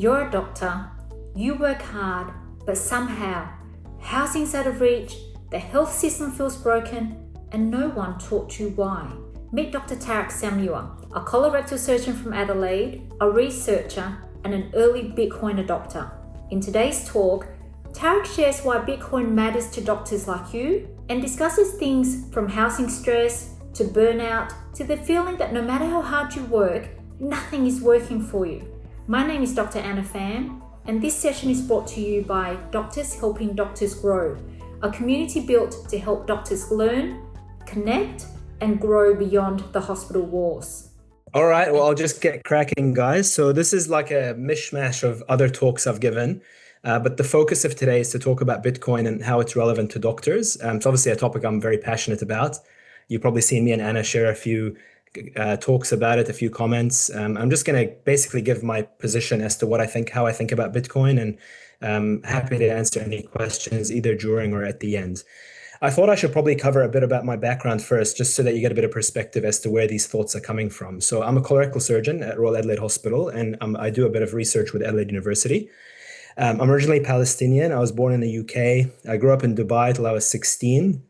You're a doctor, you work hard, but somehow housing's out of reach, the health system feels broken, and no one taught you why. Meet Dr. Tarik Sammour, a colorectal surgeon from Adelaide, a researcher, and an early Bitcoin adopter. In today's talk, Tarik shares why Bitcoin matters to doctors like you and discusses things from housing stress to burnout to the feeling that no matter how hard you work, nothing is working for you. My name is Dr. Anna Pham, and this session is brought to you by Doctors Helping Doctors Grow, a community built to help doctors learn, connect, and grow beyond the hospital walls. All right, well, I'll just get cracking, guys. So this is like a mishmash of other talks I've given, but the focus of today is to talk about Bitcoin and how it's relevant to doctors. It's obviously a topic I'm very passionate about. You've probably seen me and Anna share a few talks about it, a few comments. I'm just going to basically give my position as to what I think, how I think about Bitcoin, and happy to answer any questions either during or at the end. I thought I should probably cover a bit about my background first, just so that you get a bit of perspective as to where these thoughts are coming from. So I'm a colorectal surgeon at Royal Adelaide Hospital, and I do a bit of research with Adelaide University. I'm originally Palestinian. I was born in the UK. I grew up in Dubai till I was 16.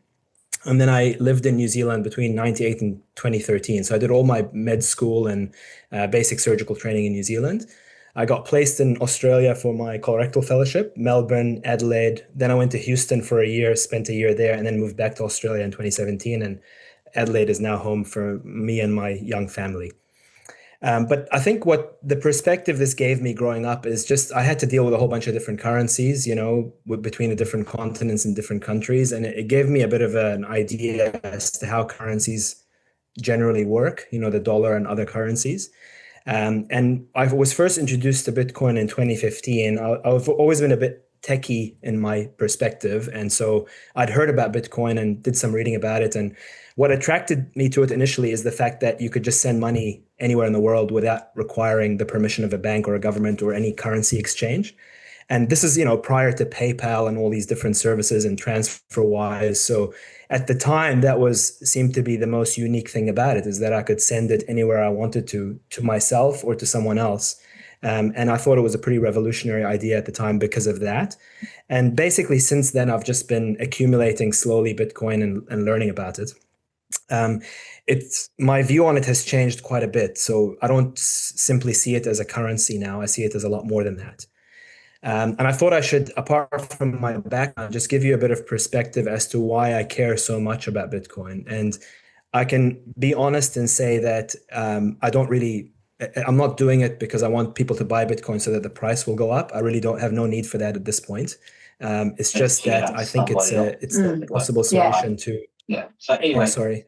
And then I lived in New Zealand between 98 and 2013. So I did all my med school and basic surgical training in New Zealand. I got placed in Australia for my colorectal fellowship, Melbourne, Adelaide. Then I went to Houston for a year, spent a year there, and then moved back to Australia in 2017. And Adelaide is now home for me and my young family. But I think what the perspective this gave me growing up is just I had to deal with a whole bunch of different currencies, between the different continents and different countries. And it gave me a bit of an idea as to how currencies generally work, the dollar and other currencies. And I was first introduced to Bitcoin in 2015. I've always been a bit techie in my perspective. And so I'd heard about Bitcoin and did some reading about it. And what attracted me to it initially is the fact that you could just send money anywhere in the world without requiring the permission of a bank or a government or any currency exchange. And this is, prior to PayPal and all these different services and TransferWise. So at the time, seemed to be the most unique thing about it, is that I could send it anywhere I wanted to myself or to someone else. And I thought it was a pretty revolutionary idea at the time because of that. And basically, since then, I've just been accumulating slowly Bitcoin and learning about it. My view on it has changed quite a bit. So I don't simply see it as a currency now. I see it as a lot more than that. And I thought I should, apart from my background, just give you a bit of perspective as to why I care so much about Bitcoin. And I can be honest and say that I'm not doing it because I want people to buy Bitcoin so that the price will go up. I really don't have no need for that at this point. It's just that I think it's a possible solution to. Yeah. So anyway. Oh, sorry.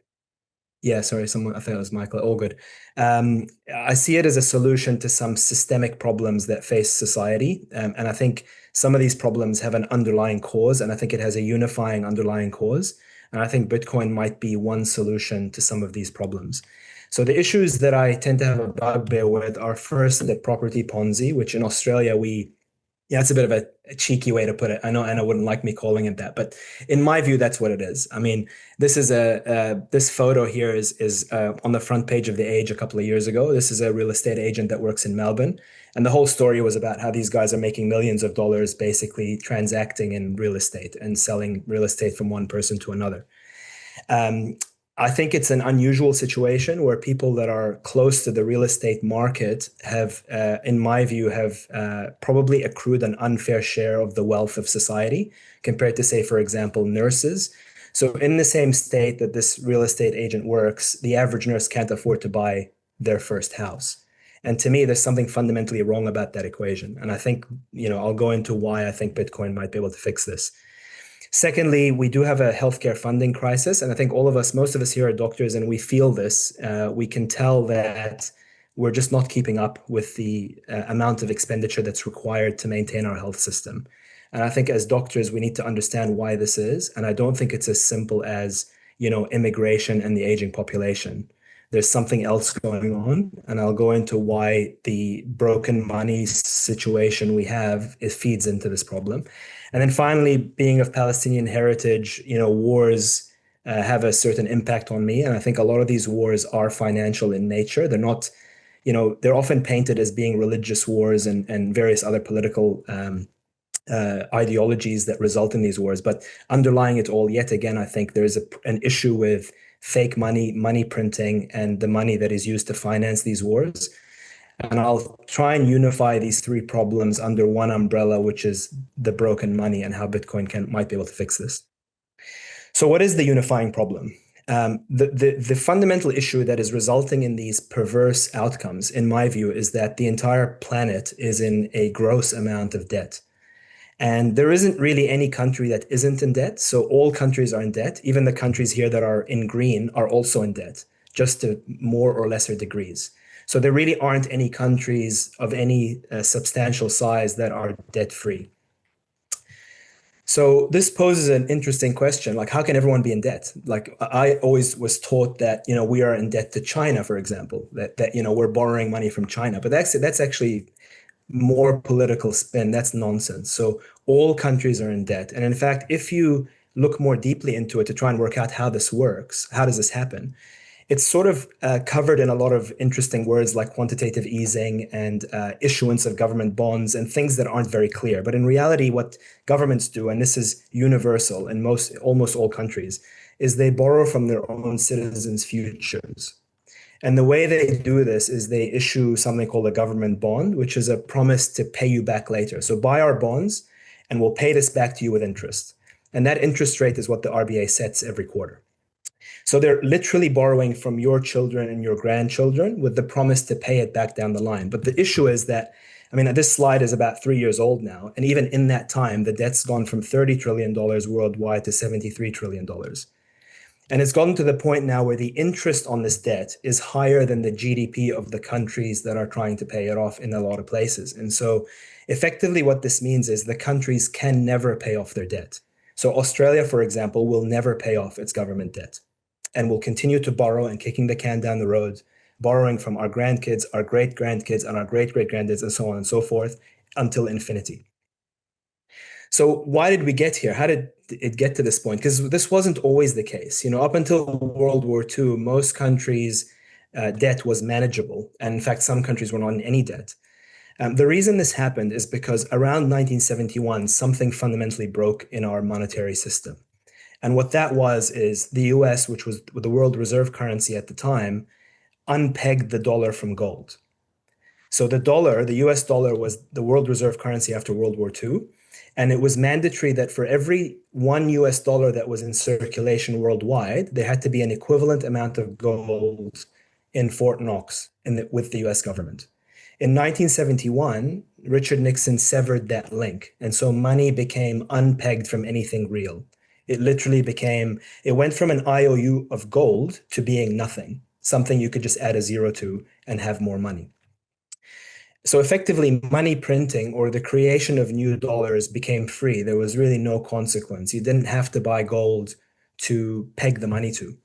Yeah, sorry, I thought it was Michael. All good. I see it as a solution to some systemic problems that face society. And I think some of these problems have an underlying cause, and I think it has a unifying underlying cause. And I think Bitcoin might be one solution to some of these problems. So the issues that I tend to have a bugbear with are first the property Ponzi, which in Australia it's a bit of a cheeky way to put it. I know Anna wouldn't like me calling it that, but in my view, that's what it is. I mean, this is this photo here is on the front page of The Age a couple of years ago. This is a real estate agent that works in Melbourne. And the whole story was about how these guys are making millions of dollars basically transacting in real estate and selling real estate from one person to another. I think it's an unusual situation where people that are close to the real estate market have, in my view, probably accrued an unfair share of the wealth of society compared to, say, for example, nurses. So in the same state that this real estate agent works, the average nurse can't afford to buy their first house. And to me, there's something fundamentally wrong about that equation. And I think, I'll go into why I think Bitcoin might be able to fix this. Secondly, we do have a healthcare funding crisis. And I think most of us here are doctors, and we feel this. We can tell that we're just not keeping up with the amount of expenditure that's required to maintain our health system. And I think as doctors, we need to understand why this is. And I don't think it's as simple as, immigration and the aging population. There's something else going on. And I'll go into why the broken money situation we have, it feeds into this problem. And then finally, being of Palestinian heritage, wars have a certain impact on me. And I think a lot of these wars are financial in nature. They're not, they're often painted as being religious wars and various other political ideologies that result in these wars. But underlying it all, yet again, I think there's an issue with fake money, money printing, and the money that is used to finance these wars. And I'll try and unify these three problems under one umbrella, which is the broken money and how Bitcoin might be able to fix this. So what is the unifying problem? The fundamental issue that is resulting in these perverse outcomes, in my view, is that the entire planet is in a gross amount of debt. And there isn't really any country that isn't in debt. So all countries are in debt. Even the countries here that are in green are also in debt, just to more or lesser degrees. So there really aren't any countries of any substantial size that are debt-free. So this poses an interesting question, like how can everyone be in debt? Like I always was taught that, we are in debt to China, for example, that we're borrowing money from China, but that's actually more political spin. That's nonsense. So all countries are in debt. And in fact, if you look more deeply into it to try and work out how this works, how does this happen? It's sort of covered in a lot of interesting words like quantitative easing and issuance of government bonds and things that aren't very clear. But in reality, what governments do, and this is universal in almost all countries, is they borrow from their own citizens' futures. And the way they do this is they issue something called a government bond, which is a promise to pay you back later. So buy our bonds and we'll pay this back to you with interest. And that interest rate is what the RBA sets every quarter. So they're literally borrowing from your children and your grandchildren with the promise to pay it back down the line. But the issue is that, this slide is about 3 years old now. And even in that time, the debt's gone from $30 trillion worldwide to $73 trillion. And it's gotten to the point now where the interest on this debt is higher than the GDP of the countries that are trying to pay it off in a lot of places. And so effectively what this means is the countries can never pay off their debt. So Australia, for example, will never pay off its government debt and will continue to borrow and kicking the can down the road, borrowing from our grandkids, our great-grandkids, and our great-great-grandkids, and so on and so forth, until infinity. So why did we get here? How did it get to this point? Because this wasn't always the case. Up until World War II, most countries' debt was manageable. And in fact, some countries were not in any debt. The reason this happened is because around 1971, something fundamentally broke in our monetary system. And what that was is the US, which was the world reserve currency at the time, unpegged the dollar from gold. So the US dollar was the world reserve currency after World War II. And it was mandatory that for every $1 that was in circulation worldwide, there had to be an equivalent amount of gold in Fort Knox with the US government. In 1971, Richard Nixon severed that link. And so money became unpegged from anything real. It went from an IOU of gold to being nothing, something you could just add a zero to and have more money. So effectively, money printing or the creation of new dollars became free. There was really no consequence. You didn't have to buy gold to peg the money to.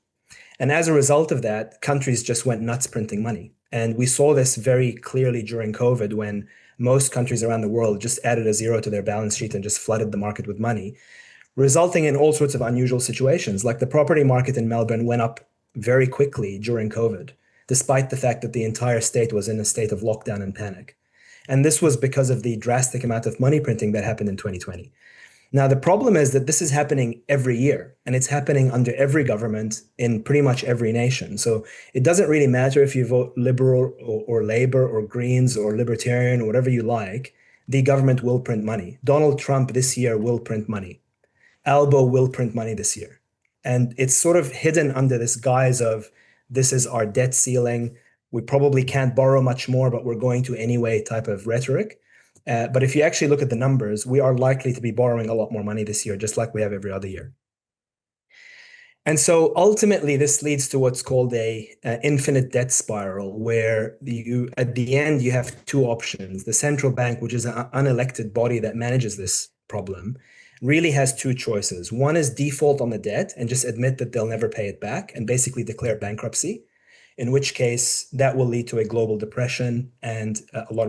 And as a result of that, countries just went nuts printing money. And we saw this very clearly during COVID when most countries around the world just added a zero to their balance sheet and just flooded the market with money, resulting in all sorts of unusual situations. Like the property market in Melbourne went up very quickly during COVID, despite the fact that the entire state was in a state of lockdown and panic. And this was because of the drastic amount of money printing that happened in 2020. Now, the problem is that this is happening every year, and it's happening under every government in pretty much every nation. So it doesn't really matter if you vote Liberal or Labor or Greens or Libertarian or whatever you like, the government will print money. Donald Trump this year will print money. Albo will print money this year. And it's sort of hidden under this guise of this is our debt ceiling. We probably can't borrow much more, but we're going to anyway type of rhetoric. But if you actually look at the numbers, we are likely to be borrowing a lot more money this year, just like we have every other year. And so ultimately, this leads to what's called a infinite debt spiral, where at the end, you have two options. The central bank, which is an unelected body that manages this problem, really has two choices. One is default on the debt and just admit that they'll never pay it back and basically declare bankruptcy, in which case that will lead to a global depression and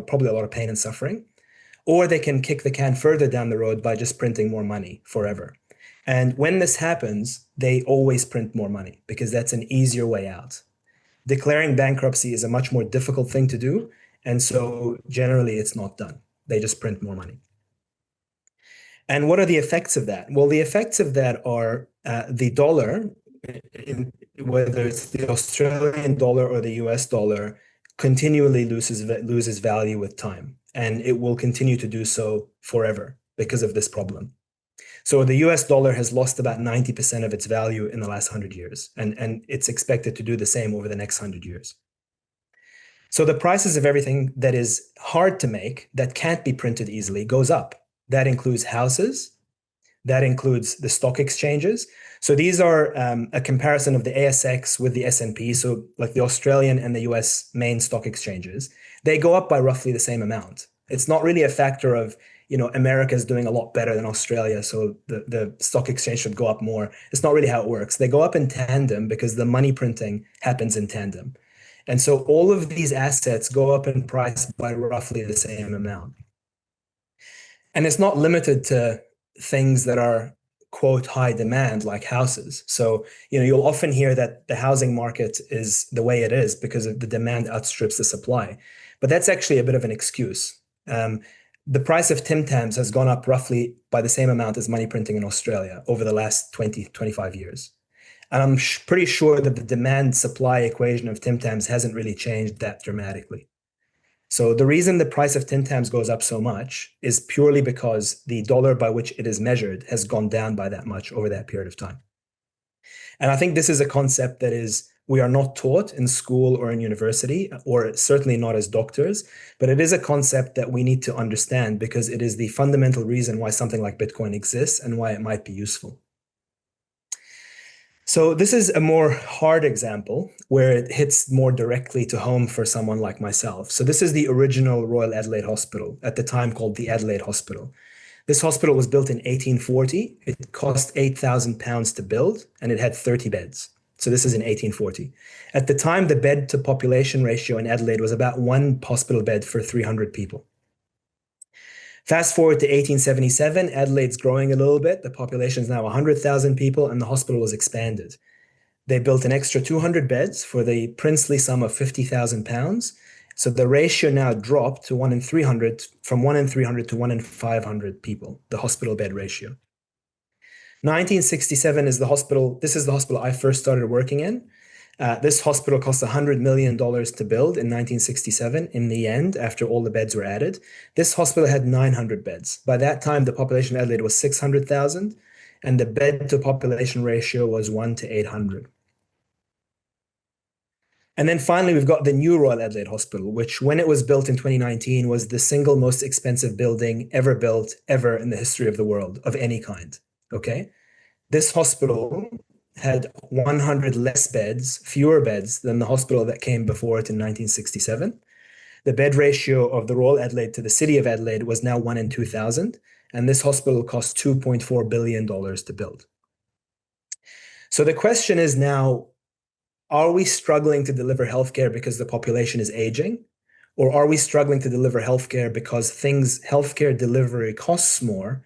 probably a lot of pain and suffering. Or they can kick the can further down the road by just printing more money forever. And when this happens, they always print more money because that's an easier way out. Declaring bankruptcy is a much more difficult thing to do, and so generally it's not done. They just print more money. And what are the effects of that? Well, the effects of that are the dollar, whether it's the Australian dollar or the US dollar, continually loses value with time, and it will continue to do so forever because of this problem. So the US dollar has lost about 90% of its value in the last 100 years, and it's expected to do the same over the next 100 years. So the prices of everything that is hard to make, that can't be printed easily, goes up. That includes houses, that includes the stock exchanges. So these are a comparison of the ASX with the S&P, so like the Australian and the US main stock exchanges. They go up by roughly the same amount. It's not really a factor of, America's doing a lot better than Australia, so the stock exchange should go up more. It's not really how it works. They go up in tandem because the money printing happens in tandem. And so all of these assets go up in price by roughly the same amount. And it's not limited to things that are, quote, high demand, like houses. So, you'll often hear that the housing market is the way it is because of the demand outstrips the supply. But that's actually a bit of an excuse. The price of Tim Tams has gone up roughly by the same amount as money printing in Australia over the last 20, 25 years. And I'm pretty sure that the demand-supply equation of Tim Tams hasn't really changed that dramatically. So the reason the price of Tim Tams goes up so much is purely because the dollar by which it is measured has gone down by that much over that period of time. And I think this is a concept that we are not taught in school or in university, or certainly not as doctors, but it is a concept that we need to understand because it is the fundamental reason why something like Bitcoin exists and why it might be useful. So this is a more hard example where it hits more directly to home for someone like myself. So this is the original Royal Adelaide Hospital, at the time called the Adelaide Hospital. This hospital was built in 1840. It cost £8,000 to build, and it had 30 beds. So this is in 1840. At the time, the bed to population ratio in Adelaide was about one hospital bed for 300 people. Fast forward to 1877, Adelaide's growing a little bit. The population is now 100,000 people, and the hospital was expanded. They built an extra 200 beds for the princely sum of £50,000. So the ratio now dropped to 1 in 300, from 1 in 300 to 1 in 500 people, the hospital bed ratio. 1967 is the hospital. This is the hospital I first started working in. This hospital cost $100 million to build in 1967. In the end, after all the beds were added, this hospital had 900 beds. By that time, the population of Adelaide was 600,000, and the bed to population ratio was 1 to 800. And then finally, we've got the new Royal Adelaide Hospital, which when it was built in 2019 was the single most expensive building ever built, ever in the history of the world, of any kind. Okay, this hospital had 100 less beds, fewer beds than the hospital that came before it in 1967. The bed ratio of the Royal Adelaide to the city of Adelaide was now 1 in 2,000, and this hospital cost $2.4 billion to build. So the question is now, are we struggling to deliver healthcare because the population is aging? Or are we struggling to deliver healthcare because healthcare delivery costs more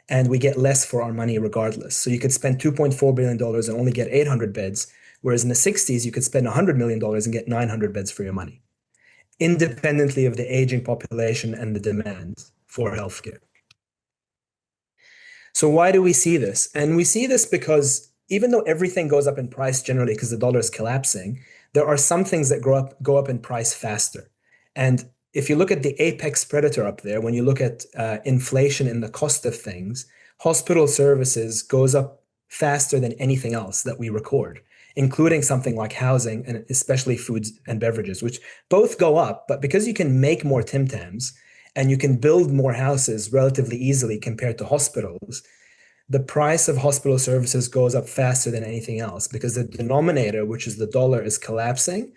and we get less for our money regardless? So you could spend $2.4 billion and only get 800 beds, whereas in the 60s, you could spend $100 million and get 900 beds for your money, independently of the aging population and the demand for healthcare. So why do we see this? And we see this because even though everything goes up in price generally because the dollar is collapsing, there are some things that go up in price faster. And if you look at the apex predator up there, when you look at inflation in the cost of things, hospital services goes up faster than anything else that we record, including something like housing and especially foods and beverages, which both go up. But because you can make more Tim Tams and you can build more houses relatively easily compared to hospitals, the price of hospital services goes up faster than anything else because the denominator, which is the dollar, is collapsing,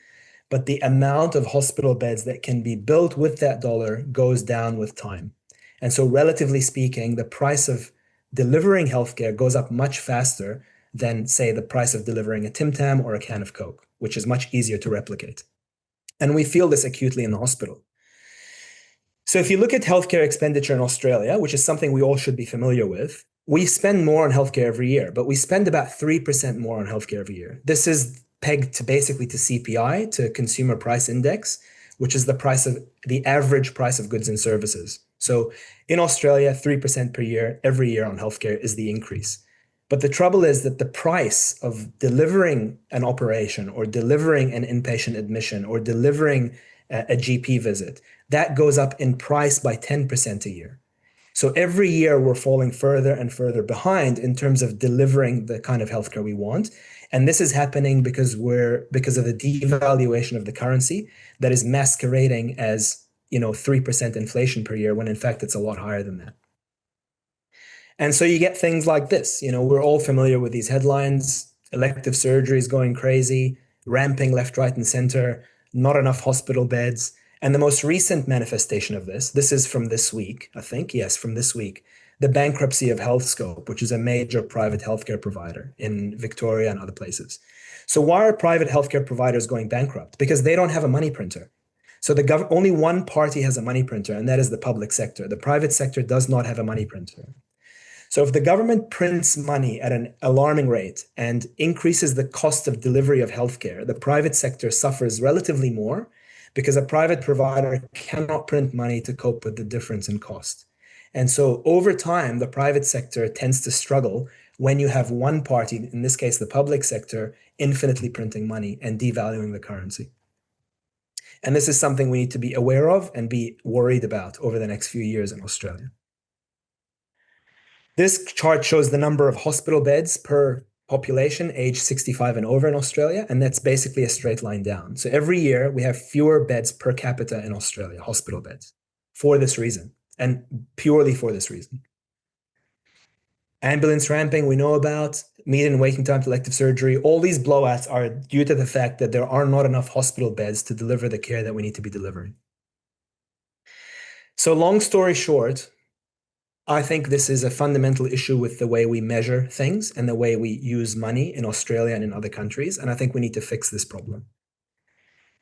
but the amount of hospital beds that can be built with that dollar goes down with time. And so relatively speaking, the price of delivering healthcare goes up much faster than, say, the price of delivering a Tim Tam or a can of Coke, which is much easier to replicate. And we feel this acutely in the hospital. So if you look at healthcare expenditure in Australia, which is something we all should be familiar with, we spend more on healthcare every year, but we spend about 3% more on healthcare every year. This is pegged to basically to CPI, to Consumer Price Index, which is the average price of goods and services. So in Australia, 3% per year, every year on healthcare is the increase. But the trouble is that the price of delivering an operation or delivering an inpatient admission or delivering a GP visit, that goes up in price by 10% a year. So every year we're falling further and further behind in terms of delivering the kind of healthcare we want. And this is happening because of the devaluation of the currency that is masquerading as 3% inflation per year, when in fact it's a lot higher than that. And so you get things like this. We're all familiar with these headlines: elective surgeries going crazy, ramping left, right, and center, not enough hospital beds. And the most recent manifestation of this is from this week, I think. Yes, from this week. The bankruptcy of HealthScope, which is a major private healthcare provider in Victoria and other places. So why are private healthcare providers going bankrupt? Because they don't have a money printer. So only one party has a money printer, and that is the public sector. The private sector does not have a money printer. So if the government prints money at an alarming rate and increases the cost of delivery of healthcare, the private sector suffers relatively more, because a private provider cannot print money to cope with the difference in cost. And so over time, the private sector tends to struggle when you have one party, in this case, the public sector, infinitely printing money and devaluing the currency. And this is something we need to be aware of and be worried about over the next few years in Australia. This chart shows the number of hospital beds per population age 65 and over in Australia, and that's basically a straight line down. So every year we have fewer beds per capita in Australia, hospital beds, for this reason, and purely for this reason. Ambulance ramping, we know about, median waiting time to elective surgery. All these blowouts are due to the fact that there are not enough hospital beds to deliver the care that we need to be delivering. So long story short, I think this is a fundamental issue with the way we measure things and the way we use money in Australia and in other countries. And I think we need to fix this problem.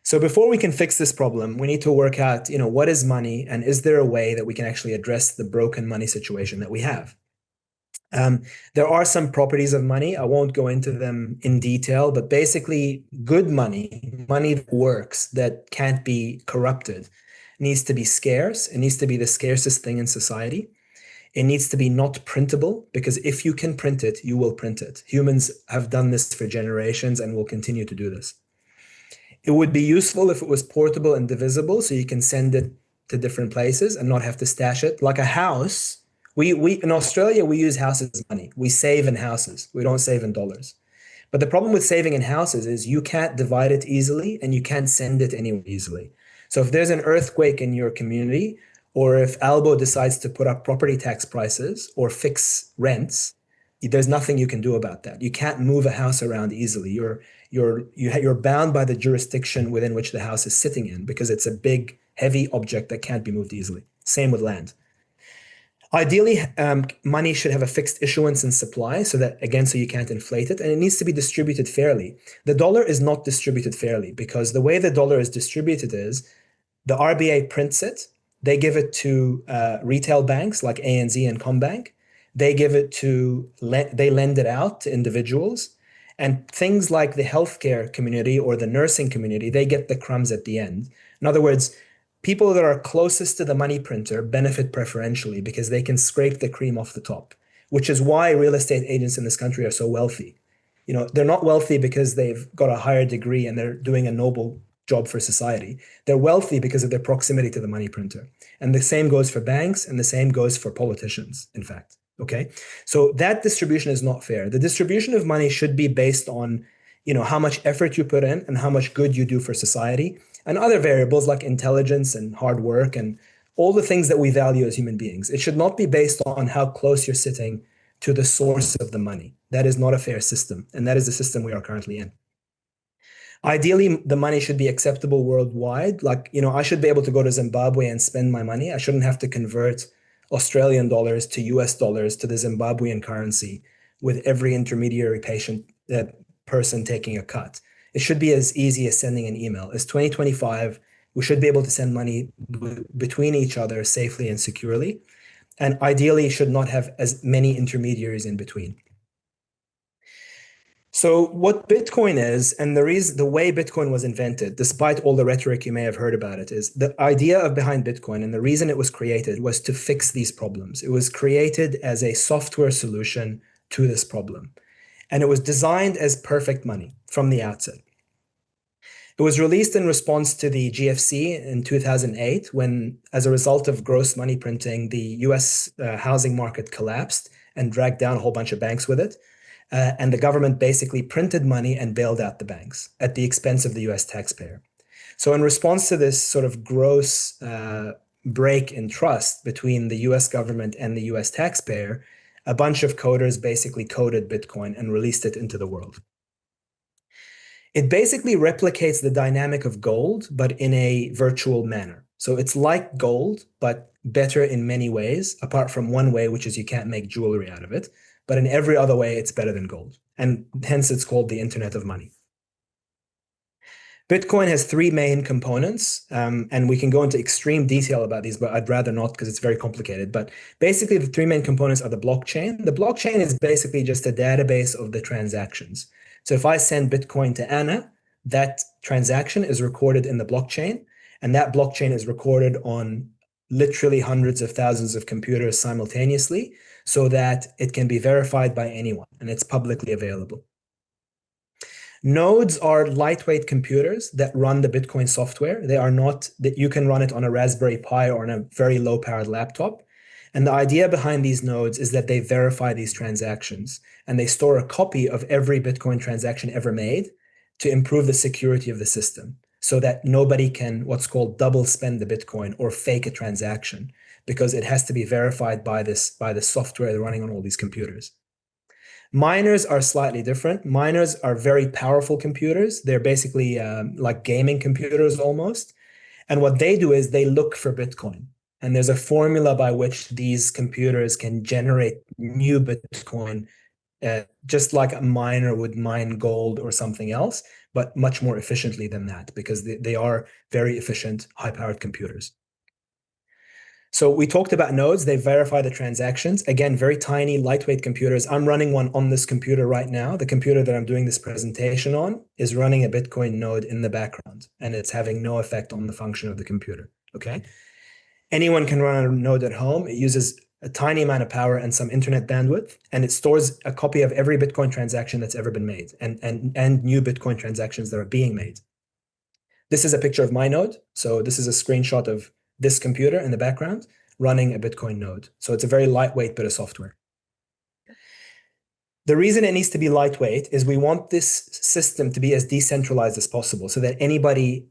So before we can fix this problem, we need to work out, what is money, and is there a way that we can actually address the broken money situation that we have? There are some properties of money. I won't go into them in detail, but basically good money that works, that can't be corrupted, needs to be scarce. It needs to be the scarcest thing in society. It needs to be not printable, because if you can print it, you will print it. Humans have done this for generations and will continue to do this. It would be useful if it was portable and divisible, so you can send it to different places and not have to stash it. Like a house, we in Australia, we use houses as money. We save in houses. We don't save in dollars. But the problem with saving in houses is you can't divide it easily and you can't send it anywhere easily. So if there's an earthquake in your community, or if Albo decides to put up property tax prices or fix rents, there's nothing you can do about that. You can't move a house around easily. You're bound by the jurisdiction within which the house is sitting in, because it's a big, heavy object that can't be moved easily. Same with land. Ideally, money should have a fixed issuance and supply, so you can't inflate it, and it needs to be distributed fairly. The dollar is not distributed fairly, because the way the dollar is distributed is the RBA prints it. They give it to retail banks like ANZ and CommBank. They lend it out to individuals. And things like the healthcare community or the nursing community, they get the crumbs at the end. In other words, people that are closest to the money printer benefit preferentially because they can scrape the cream off the top, which is why real estate agents in this country are so wealthy. They're not wealthy because they've got a higher degree and they're doing a noble job for society. They're wealthy because of their proximity to the money printer. And the same goes for banks, and the same goes for politicians, in fact. Okay? So that distribution is not fair. The distribution of money should be based on, how much effort you put in and how much good you do for society, and other variables like intelligence and hard work and all the things that we value as human beings. It should not be based on how close you're sitting to the source of the money. That is not a fair system, and that is the system we are currently in. Ideally, the money should be acceptable worldwide. I should be able to go to Zimbabwe and spend my money. I shouldn't have to convert Australian dollars to US dollars to the Zimbabwean currency with every intermediary person taking a cut. It should be as easy as sending an email. It's 2025. We should be able to send money between each other safely and securely. And ideally, should not have as many intermediaries in between. So what Bitcoin is, and the way Bitcoin was invented, despite all the rhetoric you may have heard about it, is the idea of behind Bitcoin and the reason it was created was to fix these problems. It was created as a software solution to this problem. And it was designed as perfect money from the outset. It was released in response to the GFC in 2008, when, as a result of gross money printing, the US housing market collapsed and dragged down a whole bunch of banks with it. And the government basically printed money and bailed out the banks at the expense of the US taxpayer. So, in response to this sort of gross break in trust between the US government and the US taxpayer, a bunch of coders basically coded Bitcoin and released it into the world. It basically replicates the dynamic of gold, but in a virtual manner. So it's like gold, but better in many ways, apart from one way, which is you can't make jewelry out of it. But in every other way, it's better than gold. And hence it's called the Internet of Money. Bitcoin has three main components, and we can go into extreme detail about these, but I'd rather not because it's very complicated. But basically, the three main components are the blockchain. The blockchain is basically just a database of the transactions. So if I send Bitcoin to Anna, that transaction is recorded in the blockchain, and that blockchain is recorded on literally hundreds of thousands of computers simultaneously so that it can be verified by anyone, and it's publicly available. Nodes are lightweight computers that run the Bitcoin software. They are not that you can run it on a Raspberry Pi or on a very low-powered laptop. And the idea behind these nodes is that they verify these transactions and they store a copy of every Bitcoin transaction ever made to improve the security of the system so that nobody can what's called double spend the Bitcoin or fake a transaction because it has to be verified by the software running on all these computers. Miners are slightly different. Miners are very powerful computers. They're basically like gaming computers almost. And what they do is they look for Bitcoin. And there's a formula by which these computers can generate new Bitcoin, just like a miner would mine gold or something else, but much more efficiently than that because they are very efficient, high-powered computers. So we talked about nodes. They verify the transactions. Again, very tiny, lightweight computers. I'm running one on this computer right now. The computer that I'm doing this presentation on is running a Bitcoin node in the background, and it's having no effect on the function of the computer, okay? Anyone can run a node at home. It uses a tiny amount of power and some internet bandwidth, and it stores a copy of every Bitcoin transaction that's ever been made and new Bitcoin transactions that are being made. This is a picture of my node. So this is a screenshot of this computer in the background running a Bitcoin node. So it's a very lightweight bit of software. The reason it needs to be lightweight is we want this system to be as decentralized as possible so that anybody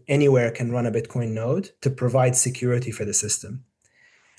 anywhere can run a Bitcoin node to provide security for the system.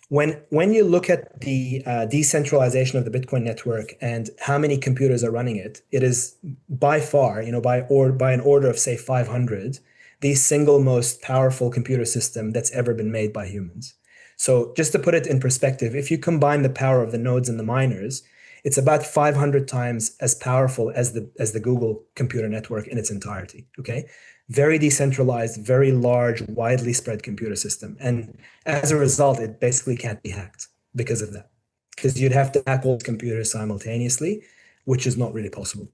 When you look at the decentralization of the Bitcoin network and how many computers are running it, it is by far, by an order of say 500, the single most powerful computer system that's ever been made by humans. So just to put it in perspective, if you combine the power of the nodes and the miners, it's about 500 times as powerful as the Google computer network in its entirety, okay? Very decentralized, very large, widely spread computer system. And as a result, it basically can't be hacked because of that. Because you'd have to hack all computers simultaneously, which is not really possible.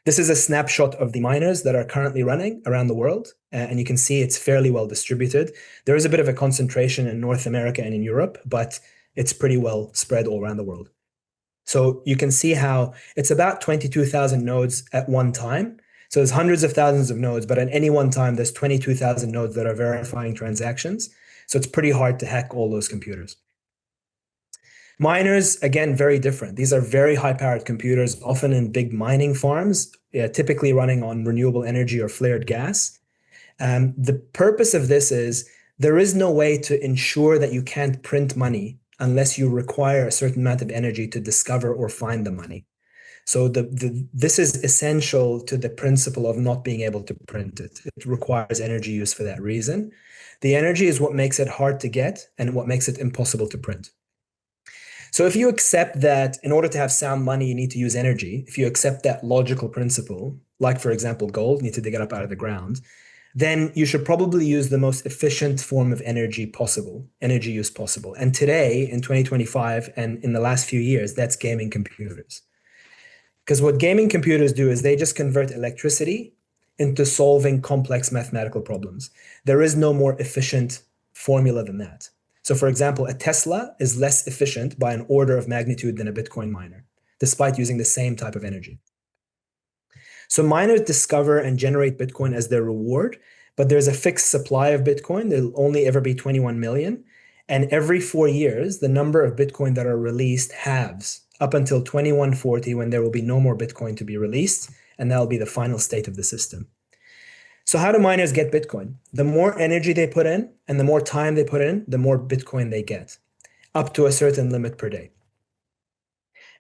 This is a snapshot of the miners that are currently running around the world, and you can see it's fairly well distributed. There is a bit of a concentration in North America and in Europe, but it's pretty well spread all around the world. So you can see how it's about 22,000 nodes at one time. So there's hundreds of thousands of nodes, but at any one time, there's 22,000 nodes that are verifying transactions. So it's pretty hard to hack all those computers. Miners, again, very different. These are very high-powered computers, often in big mining farms, typically running on renewable energy or flared gas. The purpose of this is there is no way to ensure that you can't print money unless you require a certain amount of energy to discover or find the money. So this is essential to the principle of not being able to print it. It requires energy use for that reason. The energy is what makes it hard to get and what makes it impossible to print. So if you accept that in order to have sound money, you need to use energy, if you accept that logical principle, like for example, gold, you need to dig it up out of the ground, then you should probably use the most efficient form of energy possible, energy use possible. And today in 2025 and in the last few years, that's gaming computers. Because what gaming computers do is they just convert electricity into solving complex mathematical problems. There is no more efficient formula than that. So for example, a Tesla is less efficient by an order of magnitude than a Bitcoin miner, despite using the same type of energy. So miners discover and generate Bitcoin as their reward, but there's a fixed supply of Bitcoin. There'll only ever be 21 million. And every 4 years, the number of Bitcoin that are released halves up until 2140, when there will be no more Bitcoin to be released, and that'll be the final state of the system. So how do miners get Bitcoin? The more energy they put in and the more time they put in, the more Bitcoin they get, up to a certain limit per day.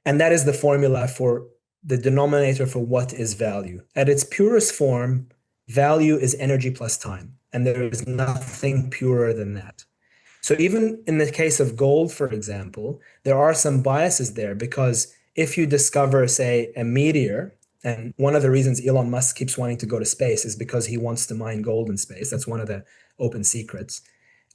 And that is the formula for the denominator for what is value. At its purest form, value is energy plus time, and there is nothing purer than that. So even in the case of gold, for example, there are some biases there, because if you discover, say, a meteor, and one of the reasons Elon Musk keeps wanting to go to space is because he wants to mine gold in space. That's one of the open secrets.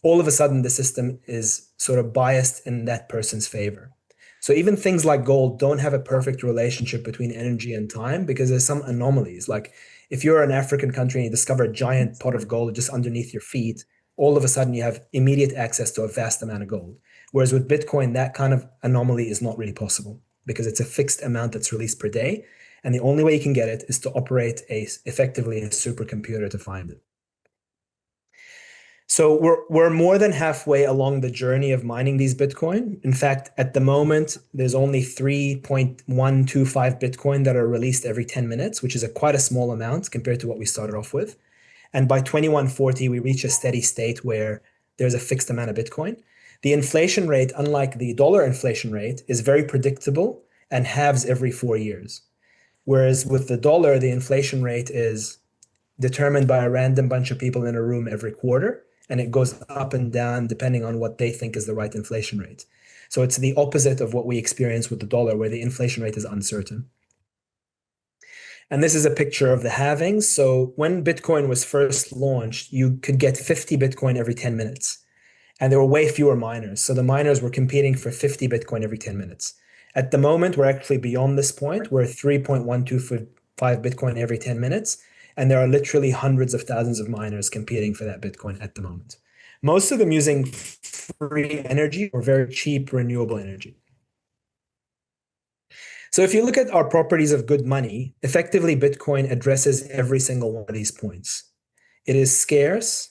All of a sudden, the system is sort of biased in that person's favor. So even things like gold don't have a perfect relationship between energy and time, because there's some anomalies. Like if you're an African country and you discover a giant pot of gold just underneath your feet, all of a sudden you have immediate access to a vast amount of gold. Whereas with Bitcoin, that kind of anomaly is not really possible, because it's a fixed amount that's released per day. And the only way you can get it is to operate effectively a supercomputer to find it. So we're more than halfway along the journey of mining these Bitcoin. In fact, at the moment, there's only 3.125 Bitcoin that are released every 10 minutes, which is quite a small amount compared to what we started off with. And by 2140, we reach a steady state where there's a fixed amount of Bitcoin. The inflation rate, unlike the dollar inflation rate, is very predictable and halves every 4 years. Whereas with the dollar, the inflation rate is determined by a random bunch of people in a room every quarter, and it goes up and down depending on what they think is the right inflation rate. So it's the opposite of what we experience with the dollar, where the inflation rate is uncertain. And this is a picture of the halvings. So when Bitcoin was first launched, you could get 50 Bitcoin every 10 minutes. And there were way fewer miners. So the miners were competing for 50 Bitcoin every 10 minutes. At the moment, we're actually beyond this point. We're 3.125 Bitcoin every 10 minutes. And there are literally hundreds of thousands of miners competing for that Bitcoin at the moment. Most of them using free energy or very cheap renewable energy. So if you look at our properties of good money, effectively Bitcoin addresses every single one of these points. It is scarce,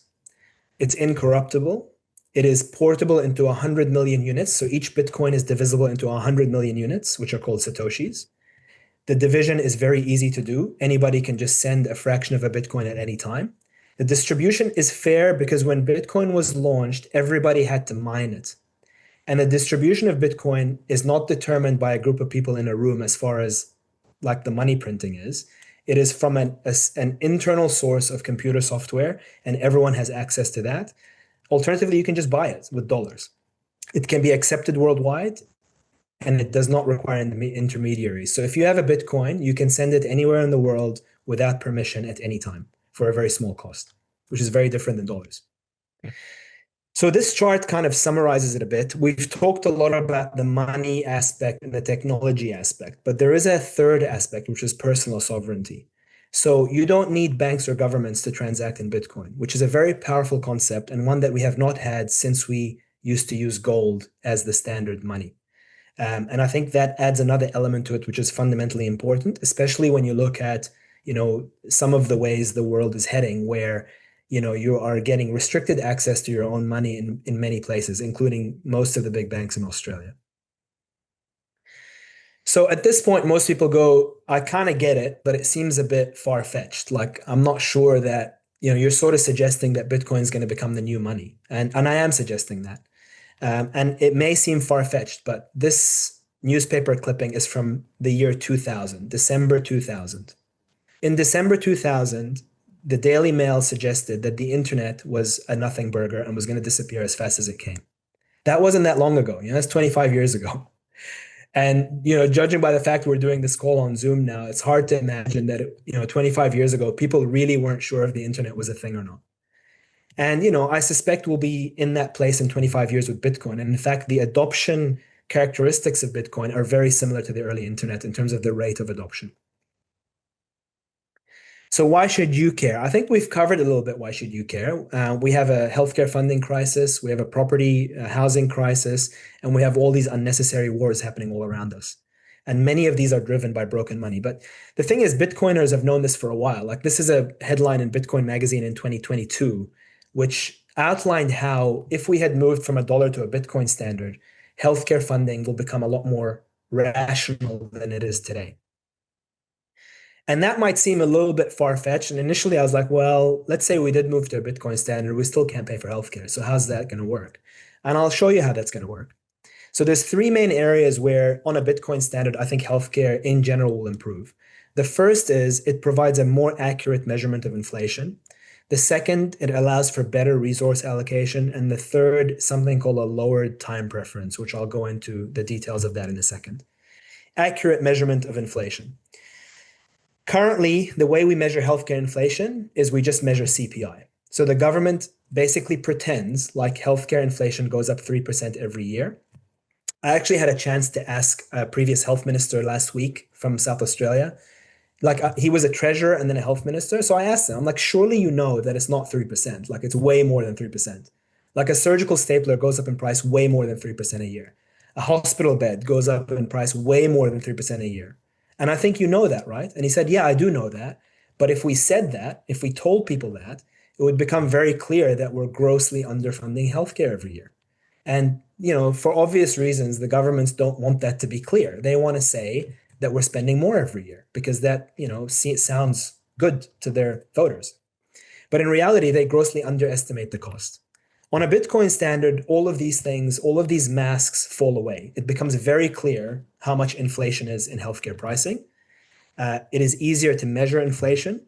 it's incorruptible, it is portable into 100 million units. So each Bitcoin is divisible into 100 million units, which are called Satoshis. The division is very easy to do. Anybody can just send a fraction of a Bitcoin at any time. The distribution is fair because when Bitcoin was launched, everybody had to mine it. And the distribution of Bitcoin is not determined by a group of people in a room as far as like the money printing is. It is from an internal source of computer software, and everyone has access to that. Alternatively, you can just buy it with dollars. It can be accepted worldwide, and it does not require intermediaries. So if you have a Bitcoin, you can send it anywhere in the world without permission at any time for a very small cost, which is very different than dollars. So this chart kind of summarizes it a bit. We've talked a lot about the money aspect and the technology aspect, but there is a third aspect, which is personal sovereignty. So you don't need banks or governments to transact in Bitcoin, which is a very powerful concept and one that we have not had since we used to use gold as the standard money. And I think that adds another element to it, which is fundamentally important, especially when you look at, some of the ways the world is heading, where, you are getting restricted access to your own money in many places, including most of the big banks in Australia. So at this point, most people go, I kind of get it, but it seems a bit far-fetched. Like, I'm not sure that, you're sort of suggesting that Bitcoin is going to become the new money. And I am suggesting that. And it may seem far-fetched, but this newspaper clipping is from the year 2000, December 2000. In December 2000, the Daily Mail suggested that the internet was a nothing burger and was going to disappear as fast as it came. That wasn't that long ago. That's 25 years ago. And, judging by the fact we're doing this call on Zoom now, it's hard to imagine that, 25 years ago, people really weren't sure if the internet was a thing or not. And, I suspect we'll be in that place in 25 years with Bitcoin. And in fact, the adoption characteristics of Bitcoin are very similar to the early internet in terms of the rate of adoption. So why should you care? I think we've covered a little bit why should you care. We have a healthcare funding crisis, we have a property housing crisis, and we have all these unnecessary wars happening all around us. And many of these are driven by broken money. But the thing is, Bitcoiners have known this for a while. Like this is a headline in Bitcoin Magazine in 2022, which outlined how if we had moved from a dollar to a Bitcoin standard, healthcare funding will become a lot more rational than it is today. And that might seem a little bit far-fetched. And initially I was like, well, let's say we did move to a Bitcoin standard, we still can't pay for healthcare. So how's that going to work? And I'll show you how that's going to work. So there's three main areas where on a Bitcoin standard, I think healthcare in general will improve. The first is it provides a more accurate measurement of inflation. The second, it allows for better resource allocation. And the third, something called a lowered time preference, which I'll go into the details of that in a second. Accurate measurement of inflation. Currently, the way we measure healthcare inflation is we just measure CPI. So the government basically pretends like healthcare inflation goes up 3% every year. I actually had a chance to ask a previous health minister last week from South Australia. He was a treasurer and then a health minister. So I asked him, I'm like, surely you know that it's not 3%. Like it's way more than 3%. Like a surgical stapler goes up in price way more than 3% a year. A hospital bed goes up in price way more than 3% a year. And I think you know that, right? And he said, yeah, I do know that. But if we said that, if we told people that, it would become very clear that we're grossly underfunding healthcare every year. And, for obvious reasons, the governments don't want that to be clear. They want to say that we're spending more every year because that, it sounds good to their voters. But in reality, they grossly underestimate the cost. On a Bitcoin standard, all of these things, all of these masks fall away. It becomes very clear how much inflation is in healthcare pricing. It is easier to measure inflation.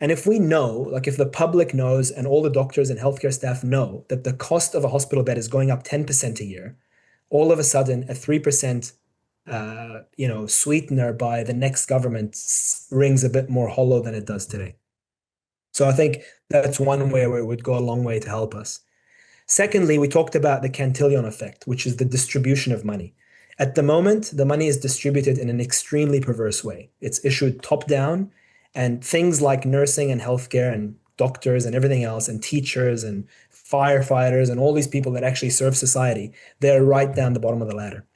And if we know, like if the public knows and all the doctors and healthcare staff know that the cost of a hospital bed is going up 10% a year, all of a sudden a 3% sweetener by the next government rings a bit more hollow than it does today. So I think that's one way where it would go a long way to help us. Secondly, we talked about the Cantillon effect, which is the distribution of money. At the moment, the money is distributed in an extremely perverse way. It's issued top down, and things like nursing and healthcare and doctors and everything else and teachers and firefighters and all these people that actually serve society, they're right down the bottom of the ladder.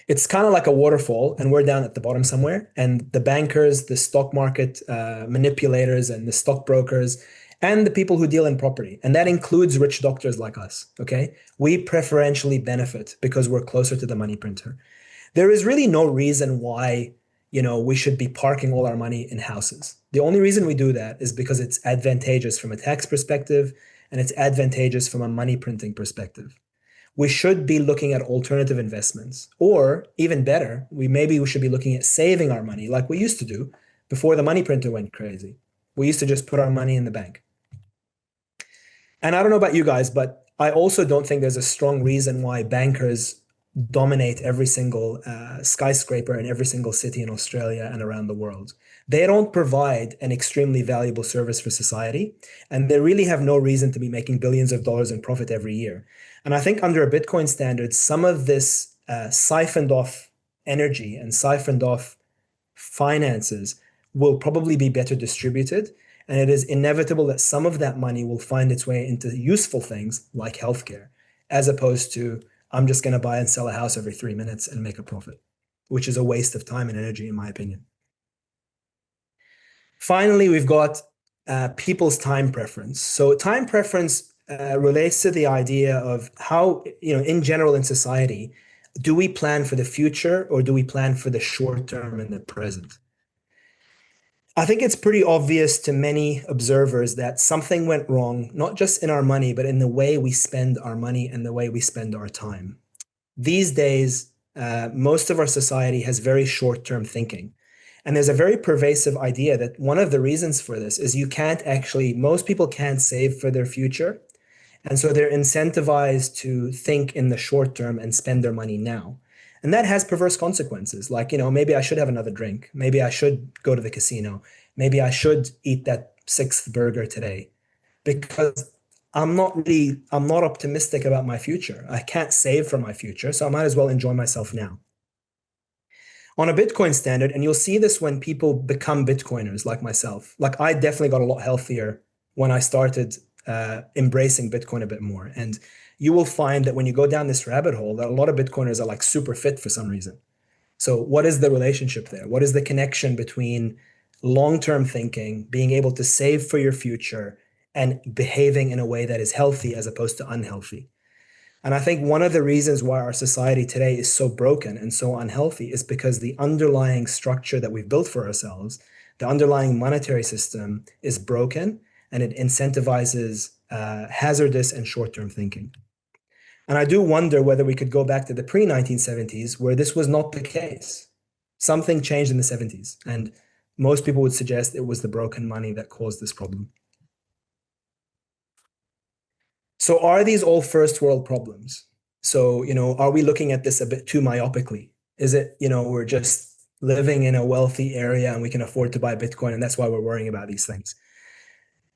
It's kind of like a waterfall, and we're down at the bottom somewhere. And the bankers, the stock market manipulators, and the stockbrokers, and the people who deal in property, and that includes rich doctors like us, okay? We preferentially benefit because we're closer to the money printer. There is really no reason why, we should be parking all our money in houses. The only reason we do that is because it's advantageous from a tax perspective, and it's advantageous from a money printing perspective. We should be looking at alternative investments, or even better, we should be looking at saving our money like we used to do before the money printer went crazy. We used to just put our money in the bank. And I don't know about you guys, but I also don't think there's a strong reason why bankers dominate every single skyscraper in every single city in Australia and around the world. They don't provide an extremely valuable service for society, and they really have no reason to be making billions of dollars in profit every year. And I think under a Bitcoin standard, some of this siphoned off energy and siphoned off finances will probably be better distributed. And it is inevitable that some of that money will find its way into useful things like healthcare, as opposed to, I'm just going to buy and sell a house every 3 minutes and make a profit, which is a waste of time and energy, in my opinion. Finally, we've got people's time preference. So time preference relates to the idea of how, in general in society, do we plan for the future or do we plan for the short term and the present? I think it's pretty obvious to many observers that something went wrong, not just in our money, but in the way we spend our money and the way we spend our time. These days, most of our society has very short-term thinking. And there's a very pervasive idea that one of the reasons for this is most people can't save for their future. And so they're incentivized to think in the short term and spend their money now. And that has perverse consequences. Like, maybe I should have another drink. Maybe I should go to the casino. Maybe I should eat that 6th burger today. Because I'm not optimistic about my future. I can't save for my future, so I might as well enjoy myself now. On a Bitcoin standard, and you'll see this when people become Bitcoiners like myself. Like I definitely got a lot healthier when I started embracing Bitcoin a bit more. And you will find that when you go down this rabbit hole, that a lot of Bitcoiners are like super fit for some reason. So what is the relationship there? What is the connection between long-term thinking, being able to save for your future, and behaving in a way that is healthy as opposed to unhealthy? And I think one of the reasons why our society today is so broken and so unhealthy is because the underlying structure that we've built for ourselves, the underlying monetary system, is broken, and it incentivizes hazardous and short-term thinking. And I do wonder whether we could go back to the pre-1970s where this was not the case. Something changed in the 70s, and most people would suggest it was the broken money that caused this problem. So are these all first world problems? So, are we looking at this a bit too myopically? Is it, we're just living in a wealthy area and we can afford to buy Bitcoin, and that's why we're worrying about these things?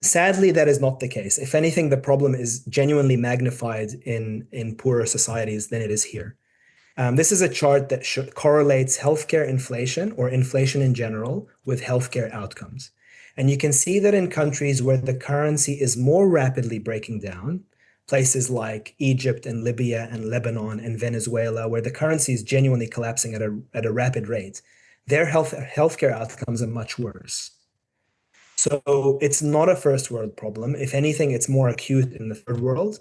Sadly, that is not the case. If anything, the problem is genuinely magnified in poorer societies than it is here. This is a chart that correlates healthcare inflation or inflation in general with healthcare outcomes. And you can see that in countries where the currency is more rapidly breaking down, places like Egypt and Libya and Lebanon and Venezuela, where the currency is genuinely collapsing at a rapid rate, their healthcare outcomes are much worse. So it's not a first world problem. If anything, it's more acute in the third world.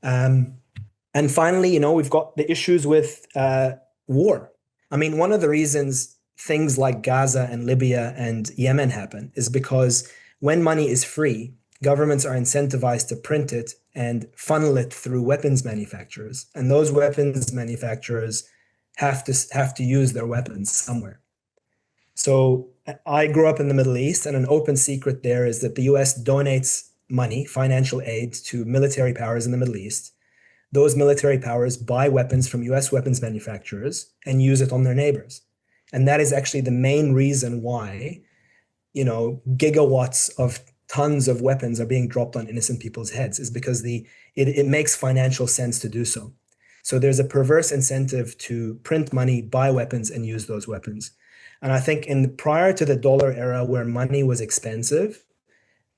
And finally, we've got the issues with war. I mean, one of the reasons things like Gaza and Libya and Yemen happen is because when money is free, governments are incentivized to print it and funnel it through weapons manufacturers. And those weapons manufacturers have to use their weapons somewhere. So I grew up in the Middle East, and an open secret there is that the US donates money, financial aid, to military powers in the Middle East. Those military powers buy weapons from US weapons manufacturers and use it on their neighbors. And that is actually the main reason why, gigawatts of tons of weapons are being dropped on innocent people's heads, is because it makes financial sense to do so. So there's a perverse incentive to print money, buy weapons, and use those weapons. And I think prior to the dollar era, where money was expensive,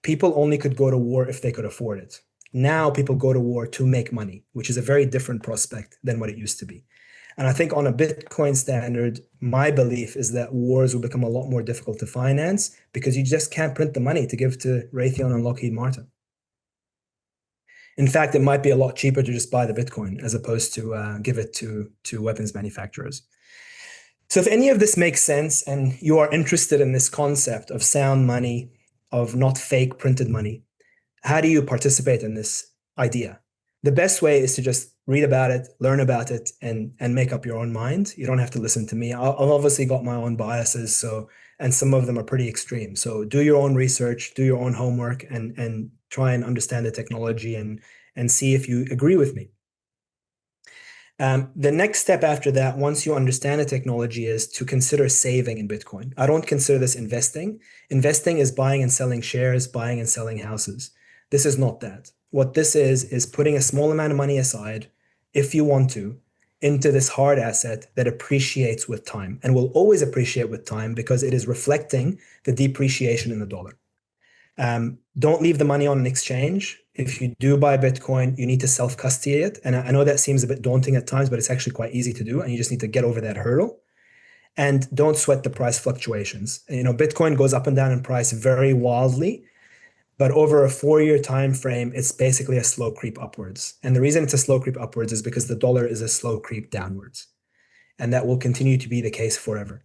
people only could go to war if they could afford it. Now people go to war to make money, which is a very different prospect than what it used to be. And I think on a Bitcoin standard, my belief is that wars will become a lot more difficult to finance because you just can't print the money to give to Raytheon and Lockheed Martin. In fact, it might be a lot cheaper to just buy the Bitcoin as opposed to give it to weapons manufacturers. So if any of this makes sense and you are interested in this concept of sound money, of not fake printed money, how do you participate in this idea? The best way is to just read about it, learn about it, and make up your own mind. You don't have to listen to me. I've obviously got my own biases, and some of them are pretty extreme. So do your own research, do your own homework, and try and understand the technology and see if you agree with me. The next step after that, once you understand the technology, is to consider saving in Bitcoin. I don't consider this investing. Investing is buying and selling shares, buying and selling houses. This is not that. What this is putting a small amount of money aside, if you want to, into this hard asset that appreciates with time and will always appreciate with time because it is reflecting the depreciation in the dollar. Don't leave the money on an exchange. If you do buy Bitcoin, you need to self-custody it. And I know that seems a bit daunting at times, but it's actually quite easy to do. And you just need to get over that hurdle. And don't sweat the price fluctuations. Bitcoin goes up and down in price very wildly, but over a 4-year time frame, it's basically a slow creep upwards. And the reason it's a slow creep upwards is because the dollar is a slow creep downwards. And that will continue to be the case forever.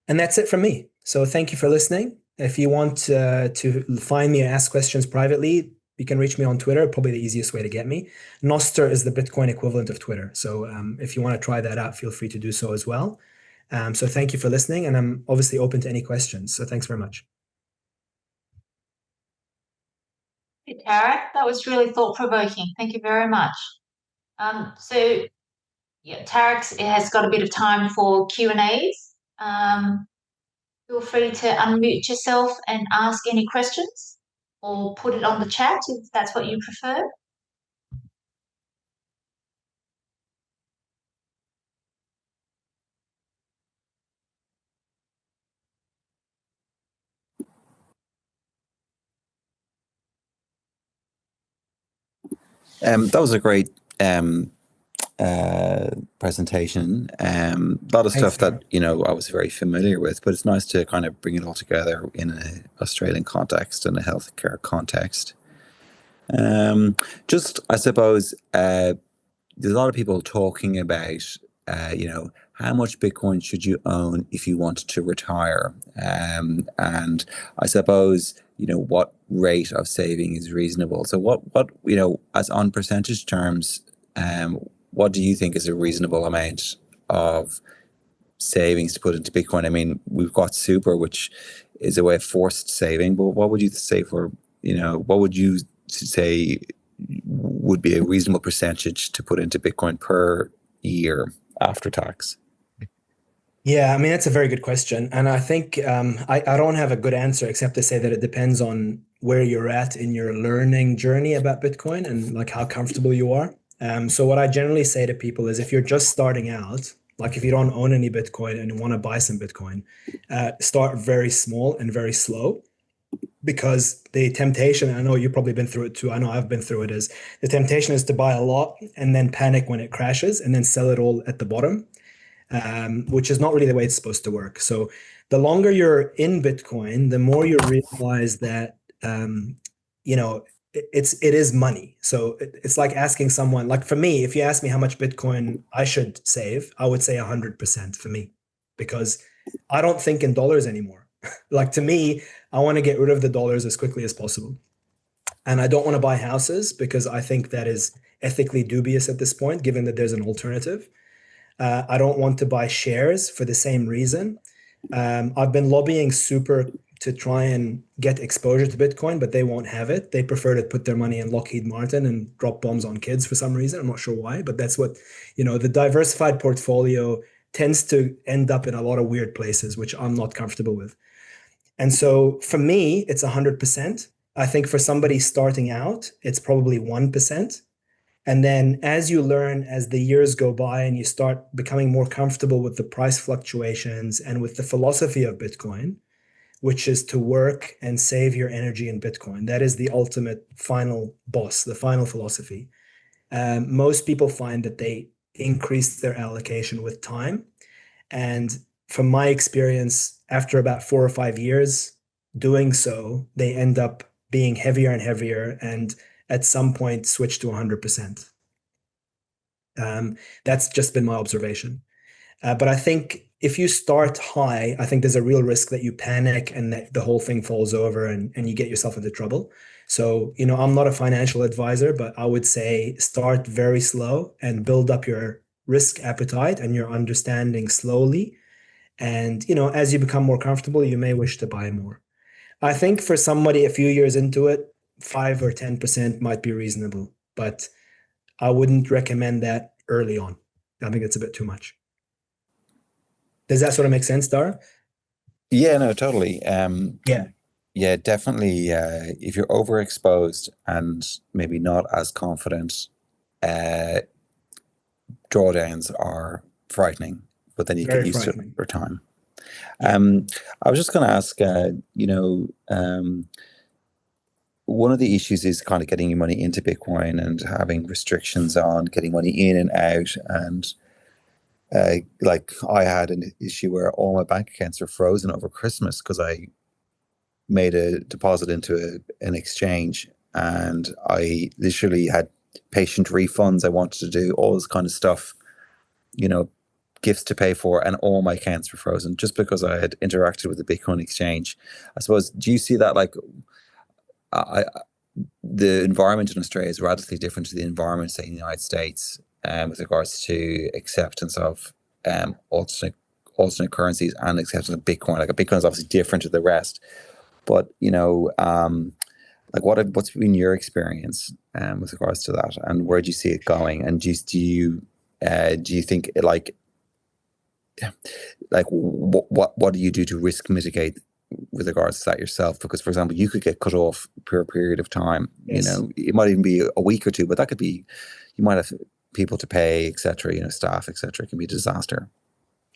And that's it from me. So thank you for listening. If you want to find me and ask questions privately, you can reach me on Twitter, probably the easiest way to get me. Nostr is the Bitcoin equivalent of Twitter. So if you want to try that out, feel free to do so as well. So thank you for listening, and I'm obviously open to any questions. So thanks very much. Hey, Tarik, that was really thought-provoking. Thank you very much. So yeah, Tarik has got a bit of time for Q&As. Feel free to unmute yourself and ask any questions, or put it on the chat if that's what you prefer. That was a great presentation. A lot of Thanks, stuff that I was very familiar with, but it's nice to kind of bring it all together in an Australian context and a healthcare context. Just, I suppose, there's a lot of people talking about, how much Bitcoin should you own if you want to retire? And I suppose, what rate of saving is reasonable? So what as on percentage terms, what do you think is a reasonable amount of savings to put into Bitcoin? I mean, we've got super, which is a way of forced saving, but what would you say for, what would you say would be a reasonable percentage to put into Bitcoin per year after tax? Yeah, I mean, that's a very good question. And I think I don't have a good answer except to say that it depends on where you're at in your learning journey about Bitcoin and like how comfortable you are. So what I generally say to people is if you're just starting out, like if you don't own any Bitcoin and you want to buy some Bitcoin, start very small and very slow. Because the temptation, I know you've probably been through it too, I know I've been through it, is the temptation is to buy a lot and then panic when it crashes and then sell it all at the bottom, which is not really the way it's supposed to work. So the longer you're in Bitcoin, the more you realize that, it is money. So it's like asking someone, like for me, if you ask me how much Bitcoin I should save, I would say 100% for me, because I don't think in dollars anymore. Like to me, I want to get rid of the dollars as quickly as possible. And I don't want to buy houses because I think that is ethically dubious at this point, given that there's an alternative. I don't want to buy shares for the same reason. I've been lobbying Super to try and get exposure to Bitcoin, but they won't have it. They prefer to put their money in Lockheed Martin and drop bombs on kids for some reason. I'm not sure why, but that's what, the diversified portfolio tends to end up in a lot of weird places, which I'm not comfortable with. And so for me, it's 100%. I think for somebody starting out, it's probably 1%. And then as you learn, as the years go by and you start becoming more comfortable with the price fluctuations and with the philosophy of Bitcoin, which is to work and save your energy in Bitcoin. That is the ultimate final boss, the final philosophy. Most people find that they increase their allocation with time. And from my experience, after about 4 or 5 years doing so, they end up being heavier and heavier and at some point switch to 100%. That's just been my observation. But I think if you start high, I think there's a real risk that you panic and that the whole thing falls over and you get yourself into trouble. So, I'm not a financial advisor, but I would say start very slow and build up your risk appetite and your understanding slowly. And, as you become more comfortable, you may wish to buy more. I think for somebody a few years into it, 5 or 10% might be reasonable, but I wouldn't recommend that early on. I think it's a bit too much. Does that sort of make sense, Dara? Yeah, no, totally. Yeah, definitely. If you're overexposed and maybe not as confident, drawdowns are frightening, but then you very get used frightening. to it over time. Yeah. I was just going to ask, one of the issues is kind of getting your money into Bitcoin and having restrictions on getting money in and out. And like I had an issue where all my bank accounts were frozen over Christmas because I made a deposit into an exchange, and I literally had patient refunds I wanted to do, all this kind of stuff, gifts to pay for, and all my accounts were frozen just because I had interacted with the Bitcoin exchange. I suppose, do you see that like the environment in Australia is radically different to the environment, say, in the United States, with regards to acceptance of alternate currencies and acceptance of Bitcoin? Like, Bitcoin is obviously different to the rest, but like what's been your experience with regards to that, and where do you see it going? And do you think what do you do to risk mitigate with regards to that yourself? Because, for example, you could get cut off for a period of time. Yes. It might even be a week or two, but that could be, you might have people to pay, etc. Staff, etc. It can be a disaster.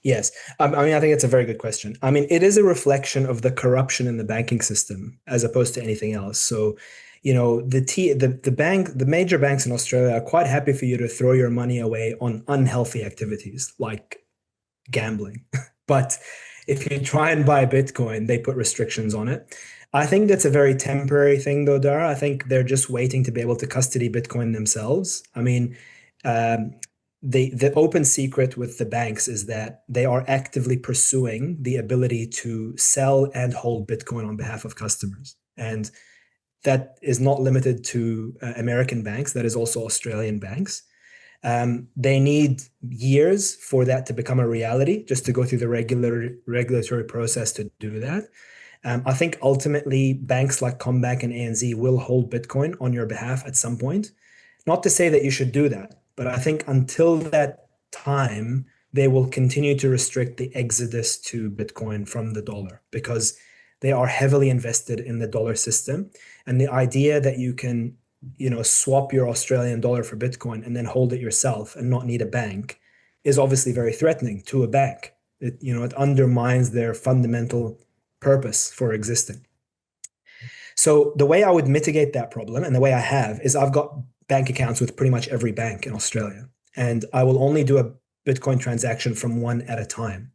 Yes. I mean, I think it's a very good question. I mean, it is a reflection of the corruption in the banking system as opposed to anything else. So, the major banks in Australia are quite happy for you to throw your money away on unhealthy activities like gambling. But if you try and buy Bitcoin, they put restrictions on it. I think that's a very temporary thing, though, Dara. I think they're just waiting to be able to custody Bitcoin themselves. I mean, the open secret with the banks is that they are actively pursuing the ability to sell and hold Bitcoin on behalf of customers. And that is not limited to American banks. That is also Australian banks. They need years for that to become a reality, just to go through the regulatory process to do that. I think ultimately banks like CommBank and ANZ will hold Bitcoin on your behalf at some point. Not to say that you should do that, but I think until that time, they will continue to restrict the exodus to Bitcoin from the dollar because they are heavily invested in the dollar system. And the idea that you can, swap your Australian dollar for Bitcoin and then hold it yourself and not need a bank is obviously very threatening to a bank. It undermines their fundamental purpose for existing. So the way I would mitigate that problem, and the way I have, is I've got bank accounts with pretty much every bank in Australia. And I will only do a Bitcoin transaction from one at a time.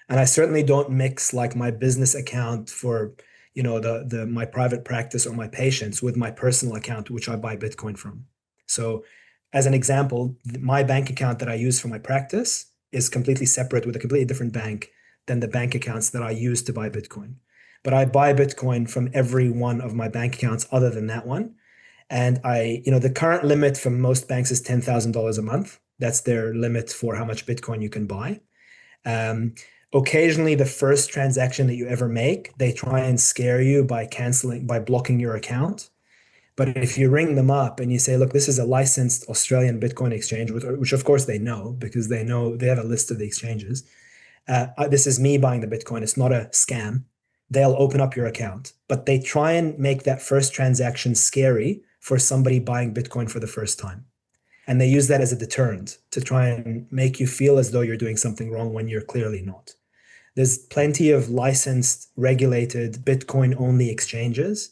And I certainly don't mix like my business account for, my private practice or my patients with my personal account, which I buy Bitcoin from. So as an example, my bank account that I use for my practice is completely separate with a completely different bank than the bank accounts that I use to buy Bitcoin. But I buy Bitcoin from every one of my bank accounts other than that one. And the current limit from most banks is $10,000 a month. That's their limit for how much Bitcoin you can buy. Occasionally, the first transaction that you ever make, they try and scare you by blocking your account. But if you ring them up and you say, look, this is a licensed Australian Bitcoin exchange, which of course they know because they have a list of the exchanges. This is me buying the Bitcoin. It's not a scam. They'll open up your account. But they try and make that first transaction scary for somebody buying Bitcoin for the first time. And they use that as a deterrent to try and make you feel as though you're doing something wrong when you're clearly not. There's plenty of licensed, regulated Bitcoin-only exchanges.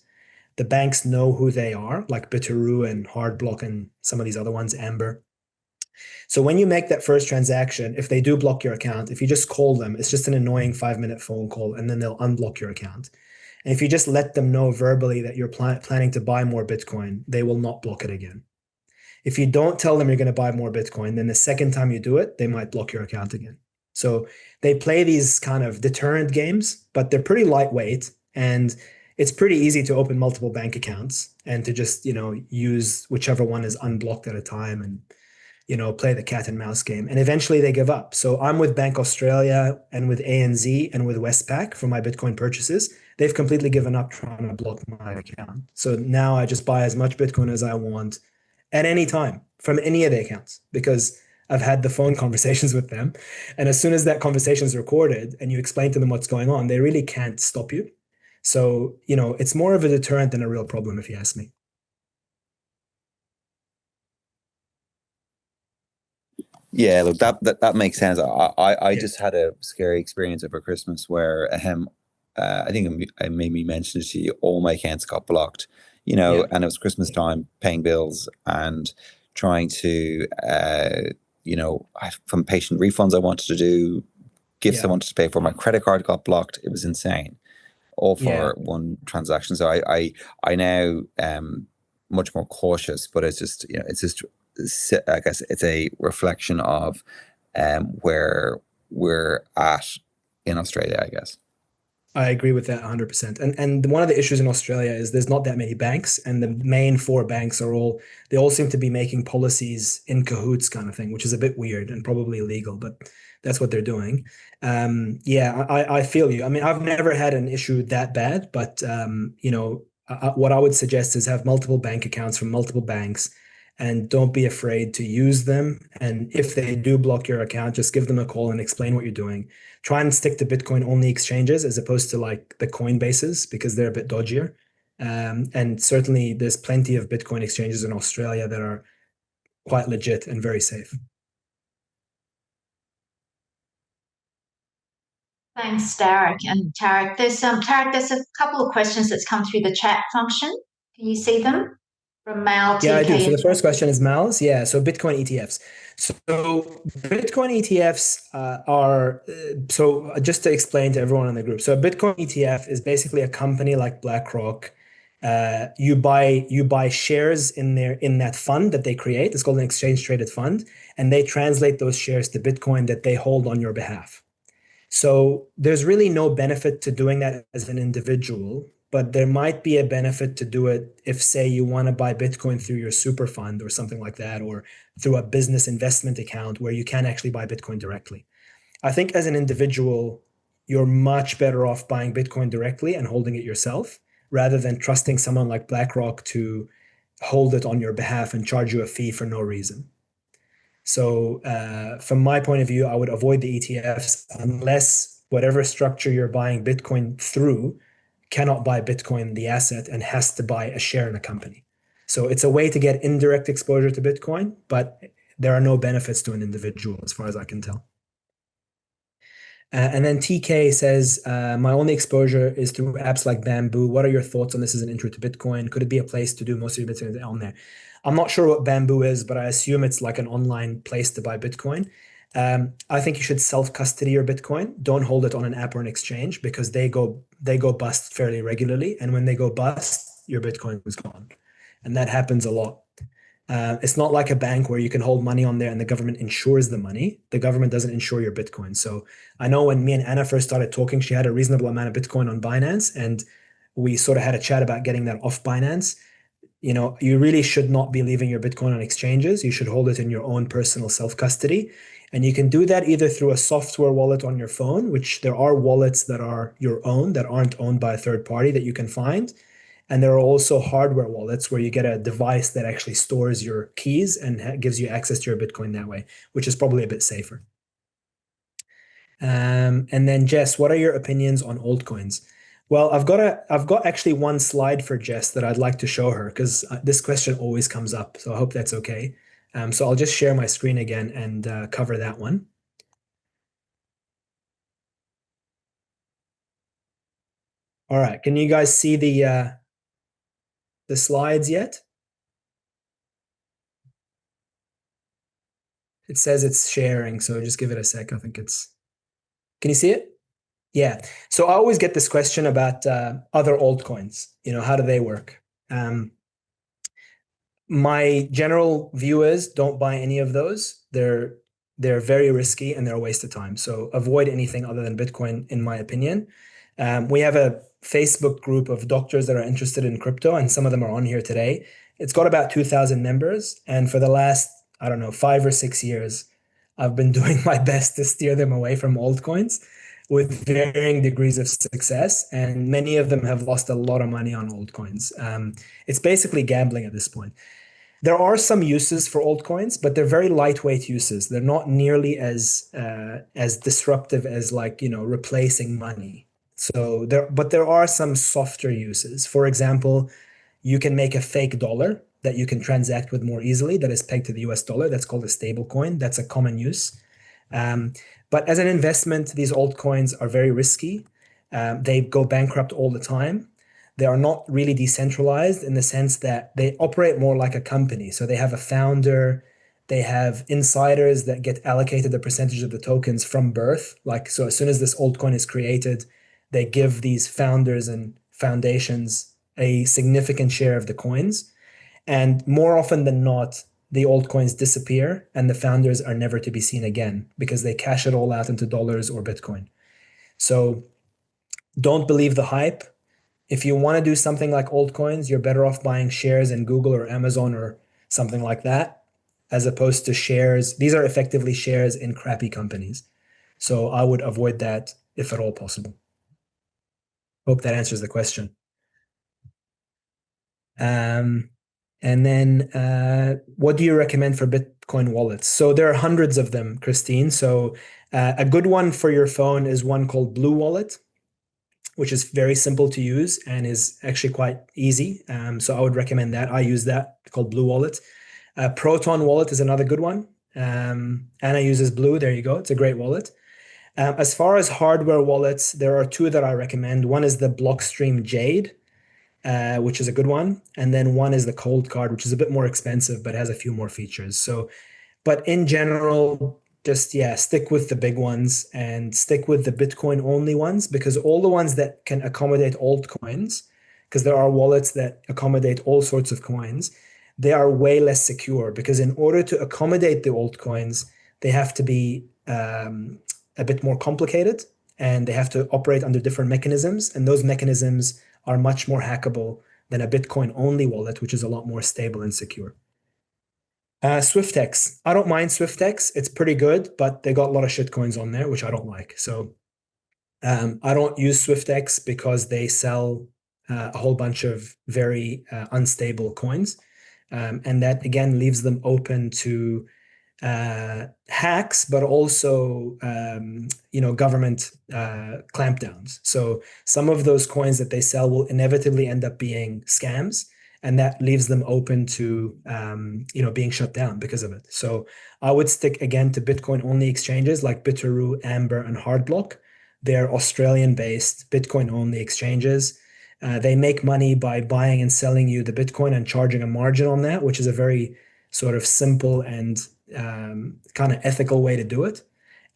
The banks know who they are, like Bitaroo and Hardblock and some of these other ones, Amber. So when you make that first transaction, if they do block your account, if you just call them, it's just an annoying 5-minute phone call, and then they'll unblock your account. And if you just let them know verbally that you're planning to buy more Bitcoin, they will not block it again. If you don't tell them you're going to buy more Bitcoin, then the second time you do it, they might block your account again. So they play these kind of deterrent games, but they're pretty lightweight, and it's pretty easy to open multiple bank accounts and to just, use whichever one is unblocked at a time and, play the cat and mouse game. And eventually they give up. So I'm with Bank Australia and with ANZ and with Westpac for my Bitcoin purchases. They've completely given up trying to block my account. So now I just buy as much Bitcoin as I want at any time from any of the accounts because I've had the phone conversations with them. And as soon as that conversation is recorded and you explain to them what's going on, they really can't stop you. So, it's more of a deterrent than a real problem, if you ask me. Yeah, look, that makes sense. I just had a scary experience over Christmas where I think I maybe mentioned it to you, all my accounts got blocked, and it was Christmas time, paying bills and trying to, from patient refunds I wanted to do, gifts I wanted to pay for, my credit card got blocked. It was insane, all for one transaction. So I now much more cautious, but it's just, I guess it's a reflection of where we're at in Australia, I guess. I agree with that 100%. And one of the issues in Australia is there's not that many banks, and the main 4 banks they all seem to be making policies in cahoots kind of thing, which is a bit weird and probably illegal, but that's what they're doing. I feel you. I mean, I've never had an issue that bad, but what I would suggest is have multiple bank accounts from multiple banks and don't be afraid to use them. And if they do block your account, just give them a call and explain what you're doing. Try and stick to Bitcoin only exchanges as opposed to like the Coinbases because they're a bit dodgier. And certainly there's plenty of Bitcoin exchanges in Australia that are quite legit and very safe. Thanks, Tarik. And Tarik, there's a couple of questions that's come through the chat function. Can you see them from Mal, Yeah, I do. TK, So and the first question is Mal's. Yeah, so Bitcoin ETFs. So Bitcoin ETFs are so just to explain to everyone in the group. So a Bitcoin ETF is basically a company like BlackRock. You buy shares in that fund that they create. It's called an exchange traded fund, and they translate those shares to Bitcoin that they hold on your behalf. So there's really no benefit to doing that as an individual, but there might be a benefit to do it if, say, you want to buy Bitcoin through your super fund or something like that, or through a business investment account where you can actually buy Bitcoin directly. I think as an individual, you're much better off buying Bitcoin directly and holding it yourself rather than trusting someone like BlackRock to hold it on your behalf and charge you a fee for no reason. So from my point of view, I would avoid the ETFs unless whatever structure you're buying Bitcoin through cannot buy Bitcoin, the asset, and has to buy a share in a company. So it's a way to get indirect exposure to Bitcoin, but there are no benefits to an individual as far as I can tell. And then TK says, my only exposure is through apps like Bamboo. What are your thoughts on this as an intro to Bitcoin? Could it be a place to do most of your Bitcoin on there? I'm not sure what Bamboo is, but I assume it's like an online place to buy Bitcoin. I think you should self-custody your Bitcoin. Don't hold it on an app or an exchange because they go bust fairly regularly. And when they go bust, your Bitcoin is gone. And that happens a lot. It's not like a bank where you can hold money on there and the government insures the money. The government doesn't insure your Bitcoin. So I know when me and Anna first started talking, she had a reasonable amount of Bitcoin on Binance, and we sort of had a chat about getting that off Binance. You really should not be leaving your Bitcoin on exchanges. You should hold it in your own personal self-custody. And you can do that either through a software wallet on your phone, which there are wallets that are your own that aren't owned by a third party that you can find. And there are also hardware wallets where you get a device that actually stores your keys and gives you access to your Bitcoin that way, which is probably a bit safer. And then Jess, what are your opinions on altcoins? Well, I've got actually one slide for Jess that I'd like to show her because this question always comes up. So I hope that's okay. So I'll just share my screen again and cover that one. All right, can you guys see the slides yet? It says it's sharing, so just give it a sec. I think it's. Can you see it? Yeah. So I always get this question about other altcoins. How do they work? My general view is don't buy any of those. They're very risky and they're a waste of time. So avoid anything other than Bitcoin, in my opinion. We have a Facebook group of doctors that are interested in crypto, and some of them are on here today. It's got about 2,000 members, and for the last, I don't know, 5 or 6 years, I've been doing my best to steer them away from altcoins with varying degrees of success, and many of them have lost a lot of money on altcoins. It's basically gambling at this point. There are some uses for altcoins, but they're very lightweight uses. They're not nearly as disruptive as replacing money. So there are some softer uses. For example, you can make a fake dollar that you can transact with more easily that is pegged to the US dollar. That's called a stable coin. That's a common use. But as an investment, these altcoins are very risky. They go bankrupt all the time. They are not really decentralized in the sense that they operate more like a company. So they have a founder, they have insiders that get allocated a percentage of the tokens from birth. So as soon as this altcoin is created, they give these founders and foundations a significant share of the coins. And more often than not, the altcoins disappear and the founders are never to be seen again because they cash it all out into dollars or Bitcoin. So don't believe the hype. If you want to do something like altcoins, you're better off buying shares in Google or Amazon or something like that, as opposed to shares. These are effectively shares in crappy companies. So I would avoid that if at all possible. Hope that answers the question. And then what do you recommend for Bitcoin wallets? So there are hundreds of them, Christine. So a good one for your phone is one called Blue Wallet, which is very simple to use and is actually quite easy. So I would recommend that. I use that, called Blue Wallet. Proton Wallet is another good one. Anna uses Blue. There you go. It's a great wallet. As far as hardware wallets, there are two that I recommend. One is the Blockstream Jade, which is a good one. And then one is the Cold Card, which is a bit more expensive, but has a few more features. So, but in general, just, yeah, stick with the big ones and stick with the Bitcoin only ones, because all the ones that can accommodate altcoins, because there are wallets that accommodate all sorts of coins, they are way less secure, because in order to accommodate the altcoins, they have to be a bit more complicated, and they have to operate under different mechanisms. And those mechanisms are much more hackable than a Bitcoin only wallet, which is a lot more stable and secure. SwiftX. I don't mind SwiftX. It's pretty good, but they got a lot of shitcoins on there, which I don't like. So I don't use SwiftX because they sell a whole bunch of very unstable coins. And that, again, leaves them open to hacks, but also government clampdowns. So some of those coins that they sell will inevitably end up being scams, and that leaves them open to being shut down because of it. So I would stick again to Bitcoin only exchanges like Bitteroo, Amber, and Hardblock. They're Australian-based Bitcoin only exchanges. They make money by buying and selling you the Bitcoin and charging a margin on that, which is a very sort of simple and kind of ethical way to do it.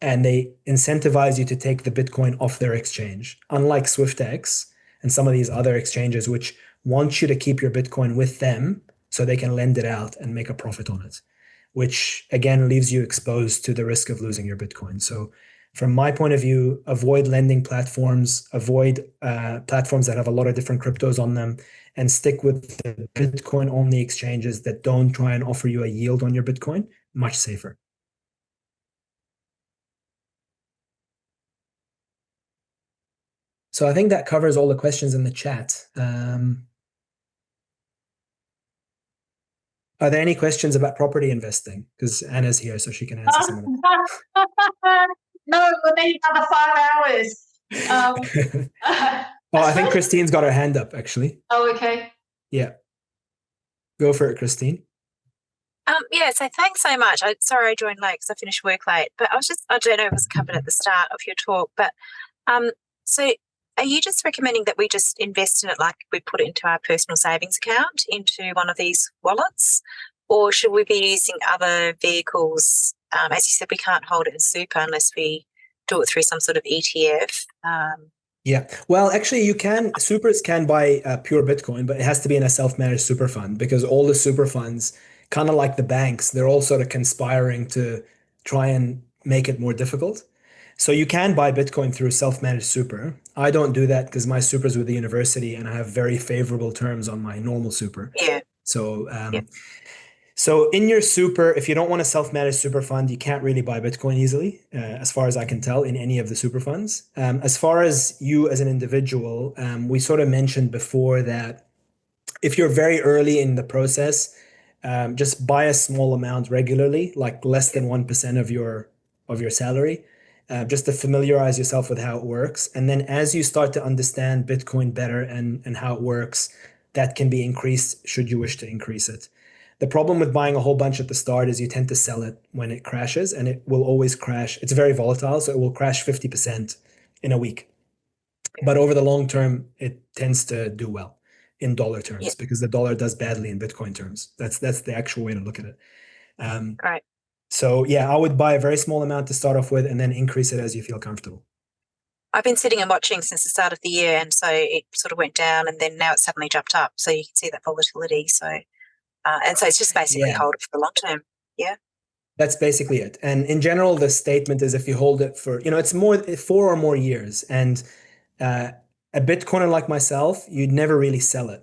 And they incentivize you to take the Bitcoin off their exchange, unlike SwiftX and some of these other exchanges, which want you to keep your Bitcoin with them so they can lend it out and make a profit on it, which again leaves you exposed to the risk of losing your Bitcoin. So from my point of view, avoid lending platforms, avoid platforms that have a lot of different cryptos on them, and stick with the Bitcoin only exchanges that don't try and offer you a yield on your Bitcoin. Much safer. So I think that covers all the questions in the chat. Are there any questions about property investing? Because Anna's here, so she can answer some of them. No, we'll need another 5 hours. Oh, I think Christine's got her hand up, actually. Oh, okay. Yeah. Go for it, Christine. Yeah, so thanks so much. Sorry I joined late because I finished work late, but I don't know if it was covered at the start of your talk, but so are you just recommending that we just invest in it like we put it into our personal savings account into one of these wallets, or should we be using other vehicles? As you said, we can't hold it in super unless we do it through some sort of ETF. Yeah, well, actually, supers can buy pure Bitcoin, but it has to be in a self-managed super fund, because all the super funds, kind of like the banks, they're all sort of conspiring to try and make it more difficult. So you can buy Bitcoin through self-managed super. I don't do that because my super's with the university and I have very favorable terms on my normal super. Yeah. So, So in your super, if you don't want a self-managed super fund, you can't really buy Bitcoin easily, as far as I can tell, in any of the super funds. As far as you as an individual, we sort of mentioned before that if you're very early in the process, just buy a small amount regularly, like less than 1% of your salary, just to familiarize yourself with how it works. And then as you start to understand Bitcoin better and how it works, that can be increased should you wish to increase it. The problem with buying a whole bunch at the start is you tend to sell it when it crashes, and it will always crash. It's very volatile, so it will crash 50% in a week. But over the long term, it tends to do well in dollar terms, because the dollar does badly in Bitcoin terms. That's the actual way to look at it. Right. So yeah, I would buy a very small amount to start off with and then increase it as you feel comfortable. I've been sitting and watching since the start of the year, and so it sort of went down and then now it's suddenly jumped up. So you can see that volatility. So and so it's just basically hold it for the long term. Yeah. That's basically it. And in general, the statement is if you hold it for, it's 4 or more years. And a Bitcoiner like myself, you'd never really sell it.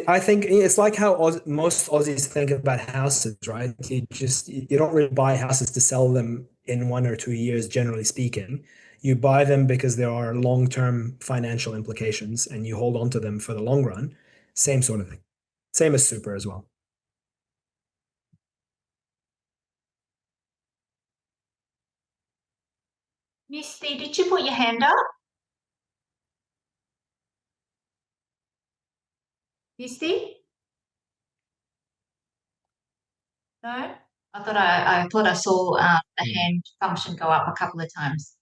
I think it's like how most Aussies think about houses, right? You don't really buy houses to sell them in 1 or 2 years, generally speaking. You buy them because there are long-term financial implications and you hold on to them for the long run. Same sort of thing. Same as super as well. Misty, did you put your hand up? Misty? No? I thought I saw the hand function go up a couple of times.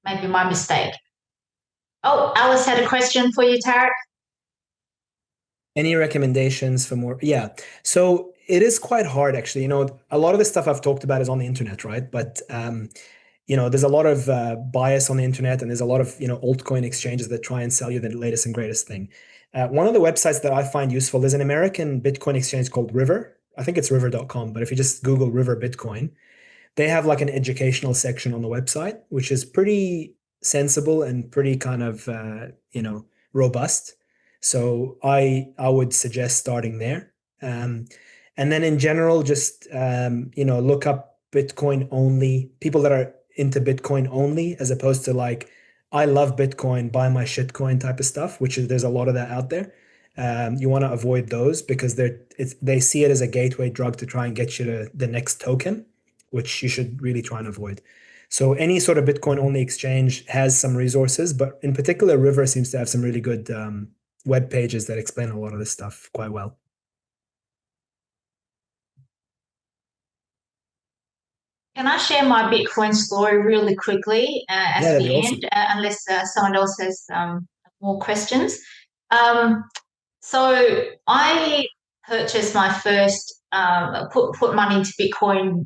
Maybe my mistake. Oh, Alice had a question for you, Tarik. Any recommendations for more? Yeah. So it is quite hard, actually. A lot of the stuff I've talked about is on the internet, right? But there's a lot of bias on the internet, and there's a lot of altcoin exchanges that try and sell you the latest and greatest thing. One of the websites that I find useful, there's an American Bitcoin exchange called River. I think it's river.com, but if you just Google River Bitcoin, they have like an educational section on the website, which is pretty sensible and pretty kind of robust. So I would suggest starting there. And then in general, just look up Bitcoin only, people that are into Bitcoin only, as opposed to like, I love Bitcoin, buy my shitcoin type of stuff, which is, there's a lot of that out there. You want to avoid those because they see it as a gateway drug to try and get you to the next token, which you should really try and avoid. So any sort of Bitcoin only exchange has some resources, but in particular, River seems to have some really good web pages that explain a lot of this stuff quite well. Can I share my Bitcoin story really quickly at Yeah, that'd the be end, awesome. unless someone else has more questions? So I purchased my first, put money into Bitcoin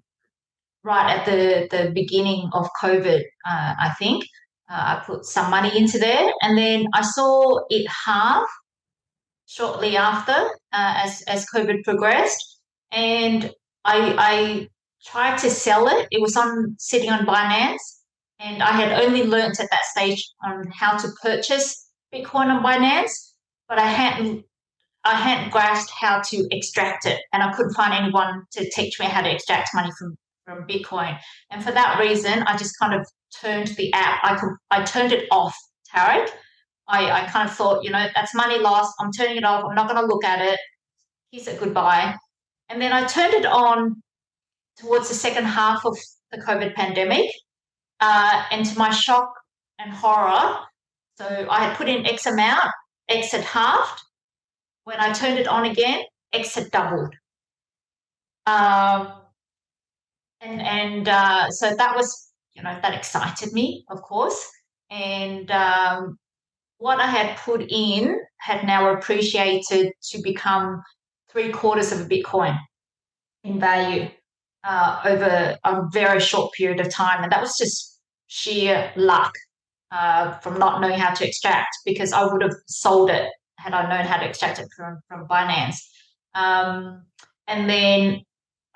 right at the beginning of COVID, I think. I put some money into there, and then I saw it halve shortly after as COVID progressed, and I tried to sell it. It was sitting on Binance, and I had only learnt at that stage on how to purchase Bitcoin on Binance, but I hadn't grasped how to extract it, and I couldn't find anyone to teach me how to extract money from Bitcoin. And for that reason, I just kind of turned the app. I turned it off, Tarik. I kind of thought, that's money lost. I'm turning it off. I'm not going to look at it. Kiss it goodbye. And then I turned it on towards the second half of the COVID pandemic. And to my shock and horror, so I had put in X amount, X had halved. When I turned it on again, X had doubled. So that was, that excited me, of course. And what I had put in had now appreciated to become 3/4 of a Bitcoin in value over a very short period of time. And that was just sheer luck from not knowing how to extract, because I would have sold it had I known how to extract it from Binance. And then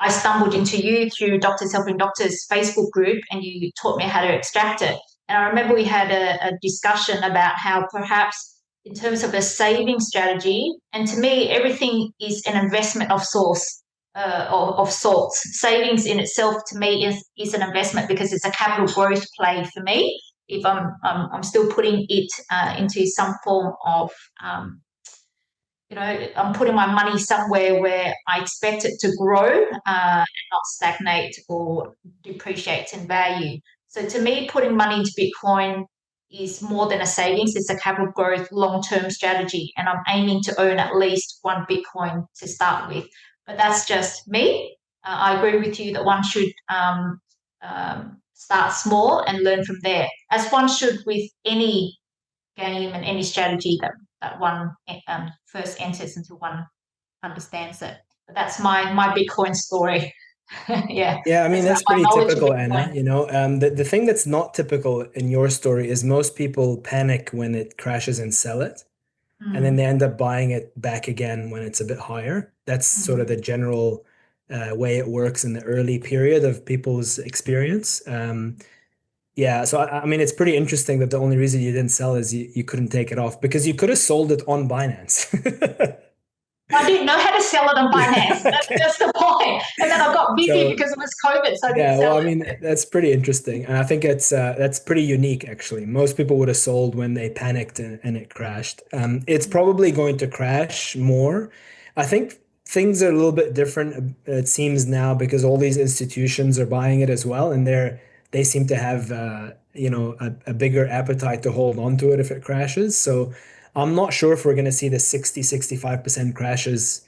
I stumbled into you through Doctors Helping Doctors Facebook group, and you taught me how to extract it. And I remember we had a discussion about how perhaps in terms of a saving strategy, and to me, everything is an investment of sorts. Savings in itself to me is an investment because it's a capital growth play for me. If I'm still putting it into some form of I'm putting my money somewhere where I expect it to grow and not stagnate or depreciate in value. So to me, putting money into Bitcoin is more than a savings. It's a capital growth long-term strategy, and I'm aiming to own at least one Bitcoin to start with. But that's just me. I agree with you that one should start small and learn from there, as one should with any game and any strategy that one first enters until one understands it. But that's my Bitcoin story. Yeah. Yeah, I mean, that's pretty typical, Anna. The thing that's not typical in your story is most people panic when it crashes and sell it. And then they end up buying it back again when it's a bit higher. That's sort of the general way it works in the early period of people's experience. Yeah, so I mean, it's pretty interesting that the only reason you didn't sell is you couldn't take it off, because you could have sold it on Binance. I didn't know how to sell it on Binance. Okay. That's the point. And then I got busy because it was COVID, so I didn't sell well, I it. mean, that's pretty interesting, and I think that's pretty unique actually. Most people would have sold when they panicked and it crashed. It's probably going to crash more. I think things are a little bit different. It seems now because all these institutions are buying it as well, and they seem to have a bigger appetite to hold on to it if it crashes. So I'm not sure if we're going to see the 65% crashes.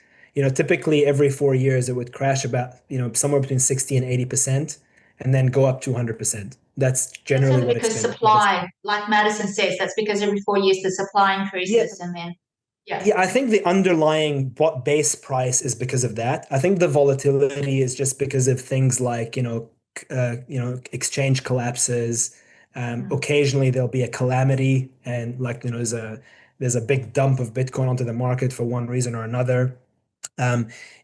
Typically every 4 years it would crash about, somewhere between 60 and 80% and then go up to 100%. That's That's generally only what it's because been. supply, like Madison says, that's because every 4 years the supply increases and then, Yeah, I think the underlying base price is because of that. I think the volatility is just because of things like, exchange collapses. Occasionally there'll be a calamity and like, there's a big dump of Bitcoin onto the market for one reason or another.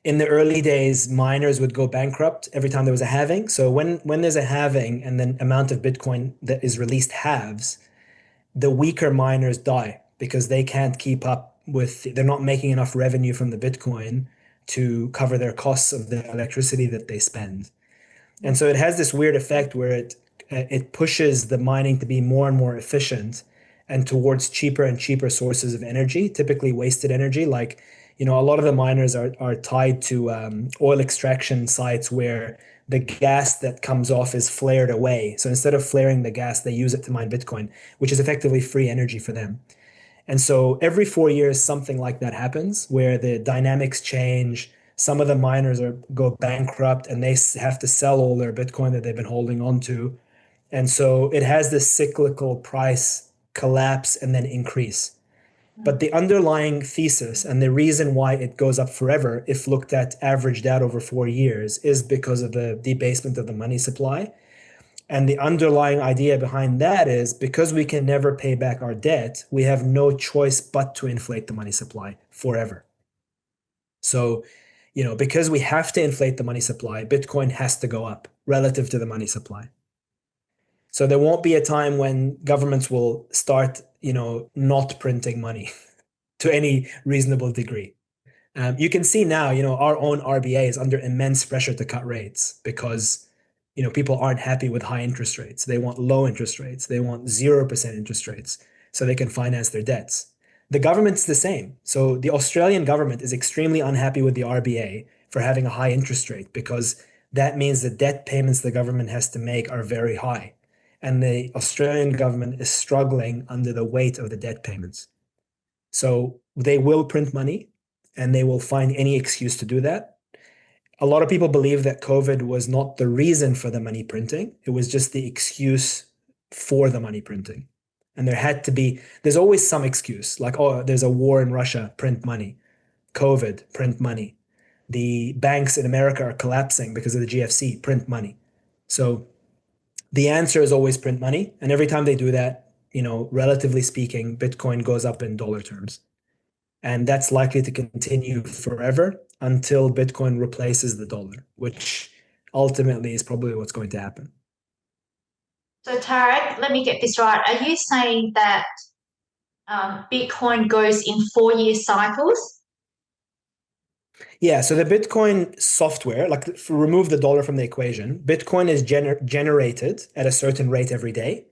In the early days, miners would go bankrupt every time there was a halving. So when there's a halving and the amount of Bitcoin that is released halves, the weaker miners die because they can't keep up they're not making enough revenue from the Bitcoin to cover their costs of the electricity that they spend. And so it has this weird effect where it pushes the mining to be more and more efficient and towards cheaper and cheaper sources of energy, typically wasted energy. Like, a lot of the miners are tied to oil extraction sites where the gas that comes off is flared away. So instead of flaring the gas, they use it to mine Bitcoin, which is effectively free energy for them. And so every 4 years, something like that happens where the dynamics change. Some of the miners go bankrupt and they have to sell all their Bitcoin that they've been holding on to. And so it has this cyclical price collapse and then increase. But the underlying thesis and the reason why it goes up forever, if looked at averaged out over 4 years, is because of the debasement of the money supply. And the underlying idea behind that is because we can never pay back our debt, we have no choice but to inflate the money supply forever. So, because we have to inflate the money supply, Bitcoin has to go up relative to the money supply. So there won't be a time when governments will start, not printing money to any reasonable degree. You can see now, our own RBA is under immense pressure to cut rates because people aren't happy with high interest rates. They want low interest rates. They want 0% interest rates so they can finance their debts. The government's the same. So the Australian government is extremely unhappy with the RBA for having a high interest rate because that means the debt payments the government has to make are very high. And the Australian government is struggling under the weight of the debt payments. So they will print money and they will find any excuse to do that. A lot of people believe that COVID was not the reason for the money printing. It was just the excuse for the money printing. And there's always some excuse, like, oh, there's a war in Russia, print money. COVID, print money. The banks in America are collapsing because of the GFC, print money. So the answer is always print money. And every time they do that, relatively speaking, Bitcoin goes up in dollar terms. And that's likely to continue forever until Bitcoin replaces the dollar, which ultimately is probably what's going to happen. So Tarik, let me get this right. Are you saying that Bitcoin goes in 4-year cycles? Yeah, so the Bitcoin software, remove the dollar from the equation, Bitcoin is generated at a certain rate every day.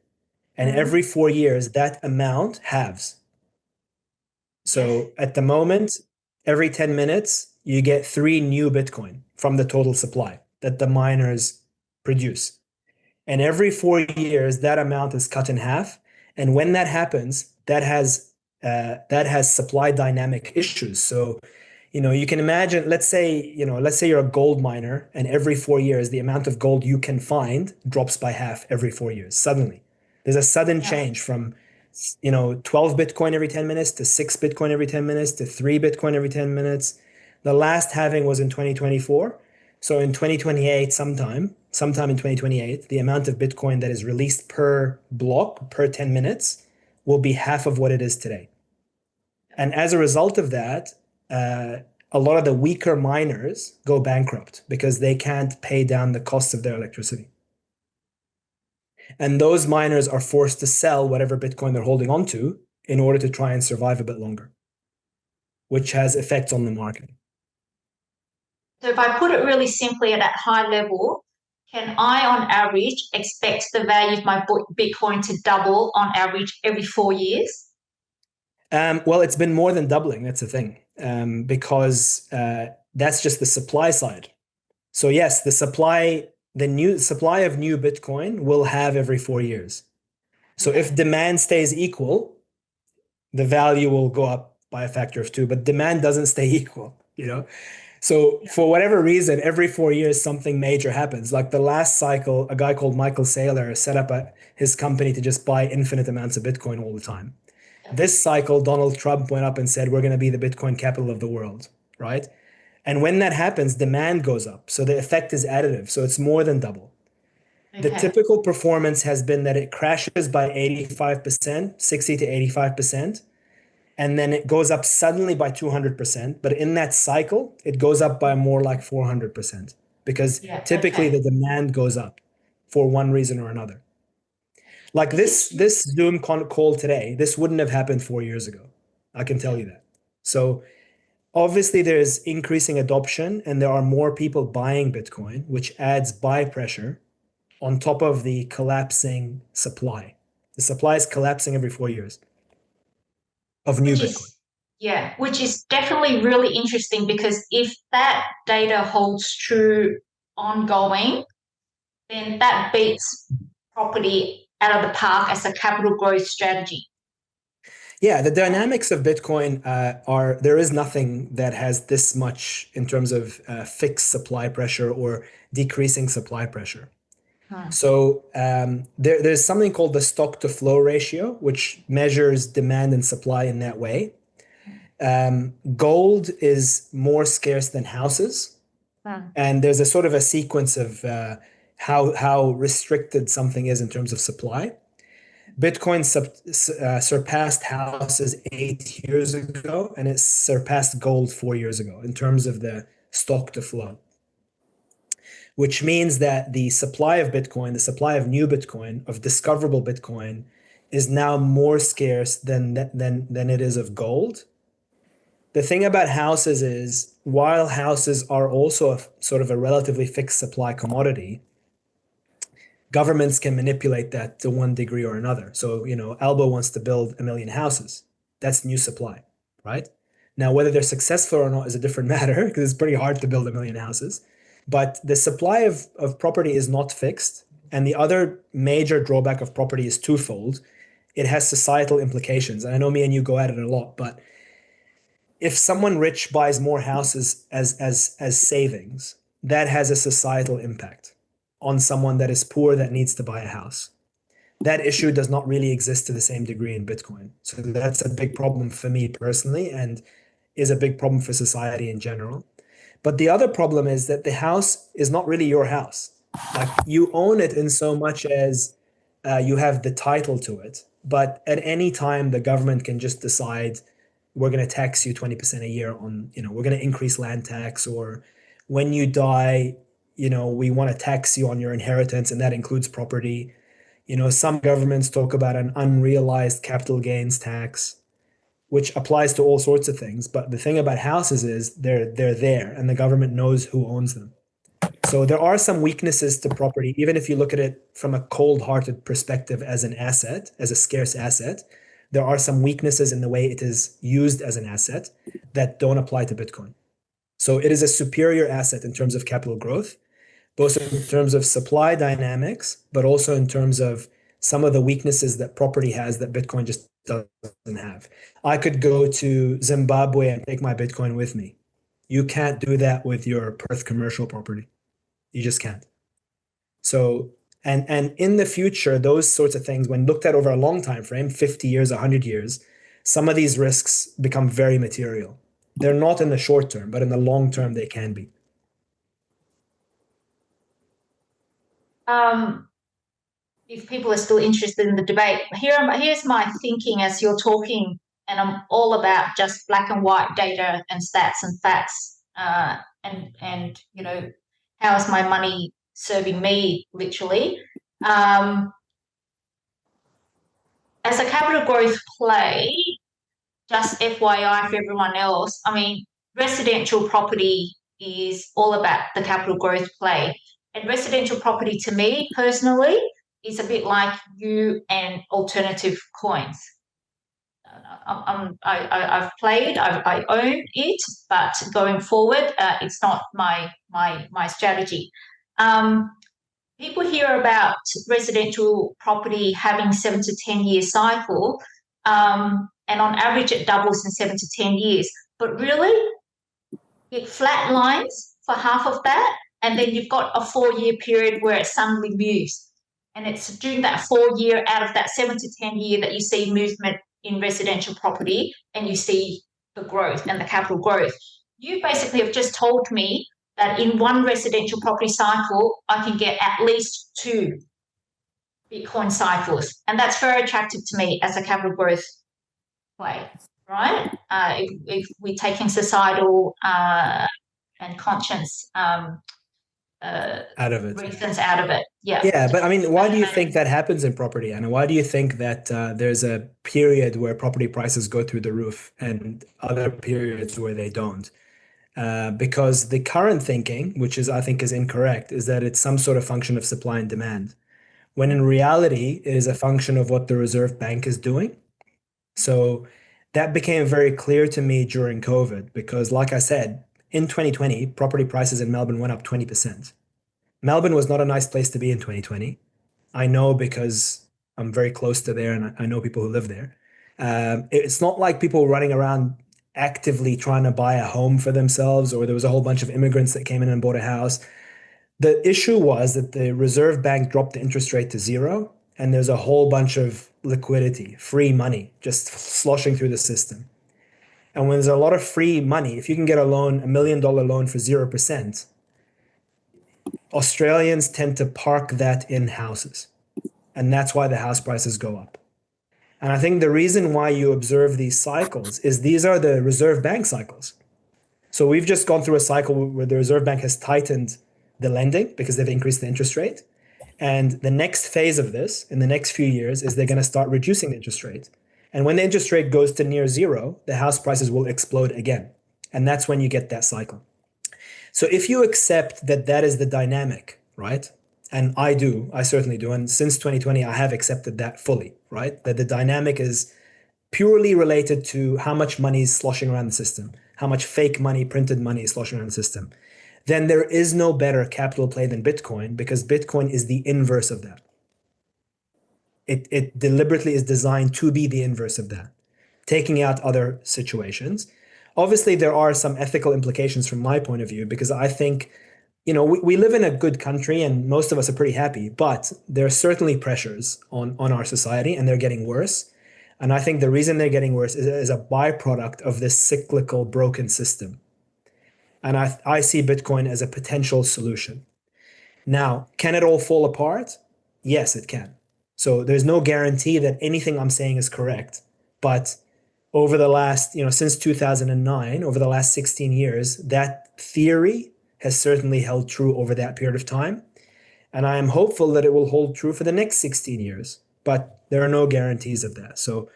And every 4 years, that amount halves. So at the moment, every 10 minutes, you get 3 new Bitcoin from the total supply that the miners produce. And every 4 years, that amount is cut in half. And when that happens, that has supply dynamic issues. So, you can imagine, let's say you're a gold miner, and every 4 years, the amount of gold you can find drops by half every 4 years. Suddenly, there's a sudden change from 12 Bitcoin every 10 minutes to 6 Bitcoin every 10 minutes to 3 Bitcoin every 10 minutes. The last halving was in 2024. So in 2028, sometime in 2028, the amount of Bitcoin that is released per block per 10 minutes will be half of what it is today. And as a result of that, a lot of the weaker miners go bankrupt because they can't pay down the cost of their electricity. And those miners are forced to sell whatever Bitcoin they're holding on to in order to try and survive a bit longer. which has effects on the market. So if I put it really simply at that high level, can I, on average, expect the value of my Bitcoin to double on average every 4 years? Well, it's been more than doubling. That's the thing, because that's just the supply side. So yes, the new supply of new Bitcoin will have every 4 years. So if demand stays equal, the value will go up by a factor of 2, but demand doesn't stay equal, you know? So for whatever reason, every 4 years, something major happens. Like the last cycle, a guy called Michael Saylor set up his company to just buy infinite amounts of Bitcoin all the time. This cycle, Donald Trump went up and said, we're going to be the Bitcoin capital of the world, right? And when that happens, demand goes up. So the effect is additive. So it's more than double. The typical performance has been that it crashes by 85%, 60 to 85%, and then it goes up suddenly by 200%. But in that cycle, it goes up by more like 400% because typically the demand goes up for one reason or another. Like this Zoom call today, this wouldn't have happened 4 years ago. I can tell you that. So obviously there's increasing adoption and there are more people buying Bitcoin, which adds buy pressure on top of the collapsing supply. The supply is collapsing every 4 years of new Bitcoin. Which is definitely really interesting because if that data holds true ongoing, then that beats property out of the park as a capital growth strategy. Yeah, the dynamics of Bitcoin there is nothing that has this much in terms of fixed supply pressure or decreasing supply pressure. So there's something called the stock to flow ratio, which measures demand and supply in that way. Gold is more scarce than houses. And there's a sort of a sequence of how restricted something is in terms of supply. Bitcoin surpassed houses 8 years ago, and it surpassed gold 4 years ago in terms of the stock to flow, which means that the supply of Bitcoin, the supply of new Bitcoin, of discoverable Bitcoin, is now more scarce than it is of gold. The thing about houses is, while houses are also sort of a relatively fixed supply commodity, governments can manipulate that to one degree or another. So, Albo wants to build 1 million houses. That's new supply, right? Now, whether they're successful or not is a different matter because it's pretty hard to build 1 million houses. But the supply of property is not fixed. And the other major drawback of property is twofold. It has societal implications. And I know me and you go at it a lot, but if someone rich buys more houses as savings, that has a societal impact on someone that is poor that needs to buy a house. That issue does not really exist to the same degree in Bitcoin. So that's a big problem for me personally and is a big problem for society in general. But the other problem is that the house is not really your house. Like you own it in so much as you have the title to it. But at any time, the government can just decide we're going to tax you 20% a year on, we're going to increase land tax, or when you die, we want to tax you on your inheritance, and that includes property. Some governments talk about an unrealized capital gains tax, which applies to all sorts of things. But the thing about houses is they're there and the government knows who owns them. So there are some weaknesses to property, even if you look at it from a cold-hearted perspective as an asset, as a scarce asset. There are some weaknesses in the way it is used as an asset that don't apply to Bitcoin. So it is a superior asset in terms of capital growth, both in terms of supply dynamics, but also in terms of some of the weaknesses that property has that Bitcoin just doesn't have. I could go to Zimbabwe and take my Bitcoin with me. You can't do that with your Perth commercial property. You just can't. So, and in the future, those sorts of things, when looked at over a long time frame, 50 years, 100 years, some of these risks become very material. They're not in the short term, but in the long term, they can be. If people are still interested in the debate, here's my thinking as you're talking, and I'm all about just black and white data and stats and facts, and how is my money serving me, literally. As a capital growth play, just FYI for everyone else, I mean, residential property is all about the capital growth play. And residential property, to me personally, is a bit like you and alternative coins. I've played, I own it, but going forward, it's not my strategy. People hear about residential property having 7 to 10 year cycle, and on average it doubles in 7 to 10 years. But really, it flatlines for half of that, and then you've got a 4-year period where it suddenly moves. And it's during that 4 year out of that 7 to 10 year that you see movement in residential property, and you see the growth and the capital growth. You basically have just told me that in one residential property cycle, I can get at least 2 Bitcoin cycles. And that's very attractive to me as a capital growth play, right? If we're taking societal and conscience out of it. reasons out of it. Yeah. Yeah, but I mean, why do you think that happens in property, Anna? Why do you think that there's a period where property prices go through the roof and other periods where they don't? Because the current thinking, which I think is incorrect, is that it's some sort of function of supply and demand, when in reality it is a function of what the Reserve Bank is doing. So that became very clear to me during COVID, because like I said, in 2020, property prices in Melbourne went up 20%. Melbourne was not a nice place to be in 2020. I know because I'm very close to there and I know people who live there. It's not like people running around actively trying to buy a home for themselves, or there was a whole bunch of immigrants that came in and bought a house. The issue was that the Reserve Bank dropped the interest rate to 0, and there's a whole bunch of liquidity, free money, just sloshing through the system. And when there's a lot of free money, if you can get a loan, $1 million loan for 0%, Australians tend to park that in houses. And that's why the house prices go up. And I think the reason why you observe these cycles is these are the Reserve Bank cycles. So we've just gone through a cycle where the Reserve Bank has tightened the lending because they've increased the interest rate. And the next phase of this in the next few years is they're going to start reducing the interest rate. And when the interest rate goes to near 0, the house prices will explode again. And that's when you get that cycle. So if you accept that that is the dynamic, right? And I certainly do. And since 2020, I have accepted that fully, right? That the dynamic is purely related to how much money is sloshing around the system, how much fake money, printed money is sloshing around the system. Then there is no better capital play than Bitcoin, because Bitcoin is the inverse of that. It deliberately is designed to be the inverse of that, taking out other situations. Obviously, there are some ethical implications from my point of view, because I think, we live in a good country and most of us are pretty happy, but there are certainly pressures on our society, and they're getting worse. And I think the reason they're getting worse is a byproduct of this cyclical broken system. And I see Bitcoin as a potential solution. Now, can it all fall apart? Yes, it can. So there's no guarantee that anything I'm saying is correct. But over the last, since 2009, over the last 16 years, that theory has certainly held true over that period of time. And I am hopeful that it will hold true for the next 16 years. But there are no guarantees of that. So,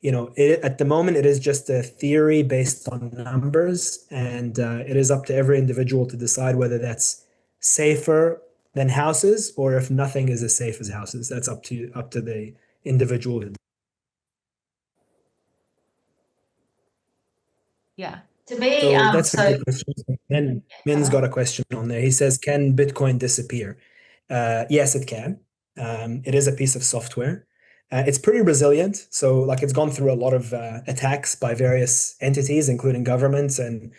at the moment, it is just a theory based on numbers. And it is up to every individual to decide whether that's safer than houses, or if nothing is as safe as houses. That's up to the individual. Yeah. To me, So that's a good question. Min's got a question on there. He says, can Bitcoin disappear? Yes, it can. It is a piece of software. It's pretty resilient. So it's gone through a lot of attacks by various entities, including governments. And,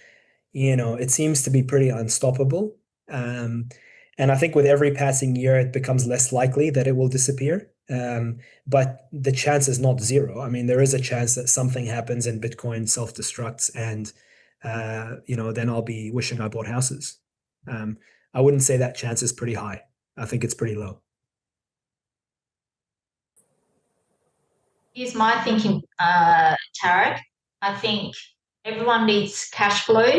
it seems to be pretty unstoppable. And I think with every passing year, it becomes less likely that it will disappear. But the chance is not 0. I mean, there is a chance that something happens and Bitcoin self-destructs, and then I'll be wishing I bought houses. I wouldn't say that chance is pretty high. I think it's pretty low. Here's my thinking, Tarik. I think everyone needs cash flow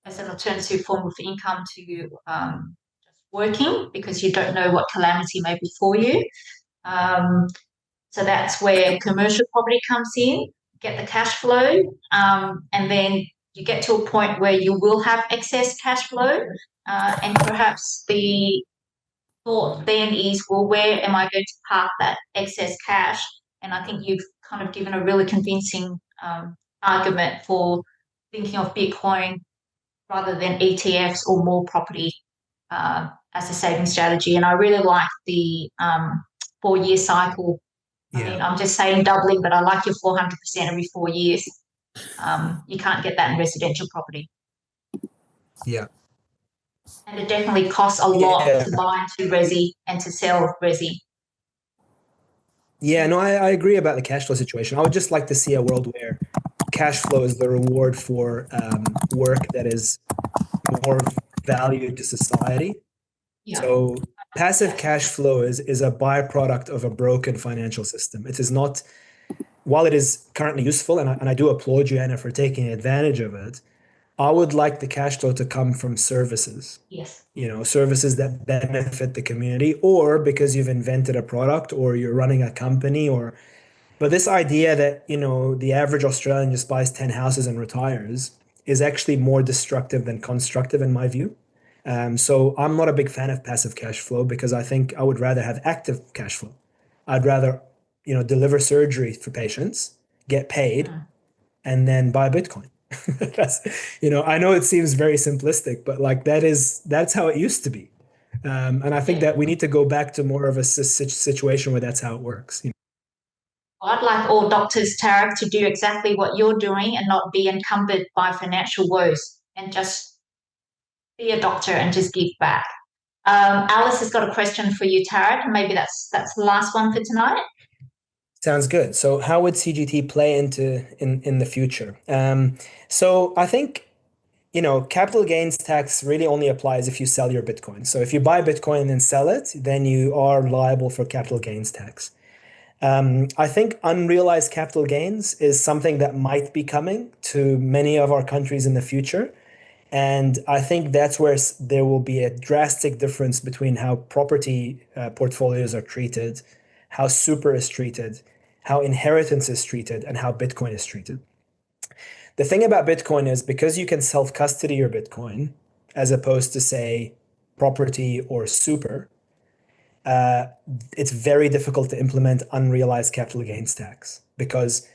as an alternative form of income to just working, because you don't know what calamity may befall you. So that's where commercial property comes in, get the cash flow, and then you get to a point where you will have excess cash flow, and perhaps the thought then is, well, where am I going to park that excess cash? And I think you've kind of given a really convincing argument for thinking of Bitcoin rather than ETFs or more property as a saving strategy. And I really like the 4-year cycle. I mean, I'm just saying doubling, but I like your 400% every 4 years. You can't get that in residential property. Yeah. And it definitely costs a lot to buy into resi and to sell resi. Yeah, no, I agree about the cash flow situation. I would just like to see a world where cash flow is the reward for work that is more valued to society. Yeah. So passive cash flow is a byproduct of a broken financial system. It is not, while it is currently useful, and I do applaud you, Anna, for taking advantage of it, I would like the cash flow to come from services. Yes. Services that benefit the community, or because you've invented a product or you're running a company, but this idea that, the average Australian just buys 10 houses and retires is actually more destructive than constructive in my view. So I'm not a big fan of passive cash flow because I think I would rather have active cash flow. I'd rather, deliver surgery for patients, get paid, and then buy Bitcoin. I know it seems very simplistic, but that's how it used to be. And I think that we need to go back to more of a situation where that's how it works. I'd like all doctors, Tarik, to do exactly what you're doing and not be encumbered by financial woes and just be a doctor and just give back. Alice has got a question for you, Tarik. Maybe that's the last one for tonight. Sounds good. So how would CGT play in the future? So I think, capital gains tax really only applies if you sell your Bitcoin. So if you buy Bitcoin and then sell it, then you are liable for capital gains tax. I think unrealized capital gains is something that might be coming to many of our countries in the future. And I think that's where there will be a drastic difference between how property portfolios are treated, how super is treated, how inheritance is treated, and how Bitcoin is treated. The thing about Bitcoin is because you can self-custody your Bitcoin, as opposed to, say, property or super, it's very difficult to implement unrealized capital gains tax. Because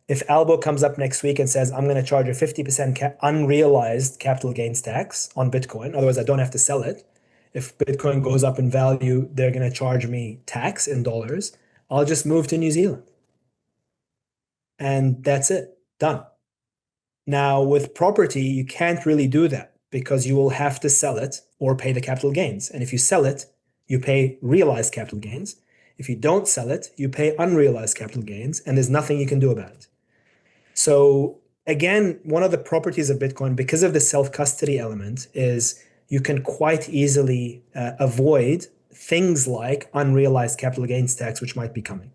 if Albo comes up next week and says, I'm going to charge a 50% unrealized capital gains tax on Bitcoin, otherwise I don't have to sell it. If Bitcoin goes up in value, they're going to charge me tax in dollars. I'll just move to New Zealand. And that's it. Done. Now, with property, you can't really do that because you will have to sell it or pay the capital gains. And if you sell it, you pay realized capital gains. If you don't sell it, you pay unrealized capital gains, and there's nothing you can do about it. So again, one of the properties of Bitcoin, because of the self-custody element, is you can quite easily avoid things like unrealized capital gains tax, which might be coming.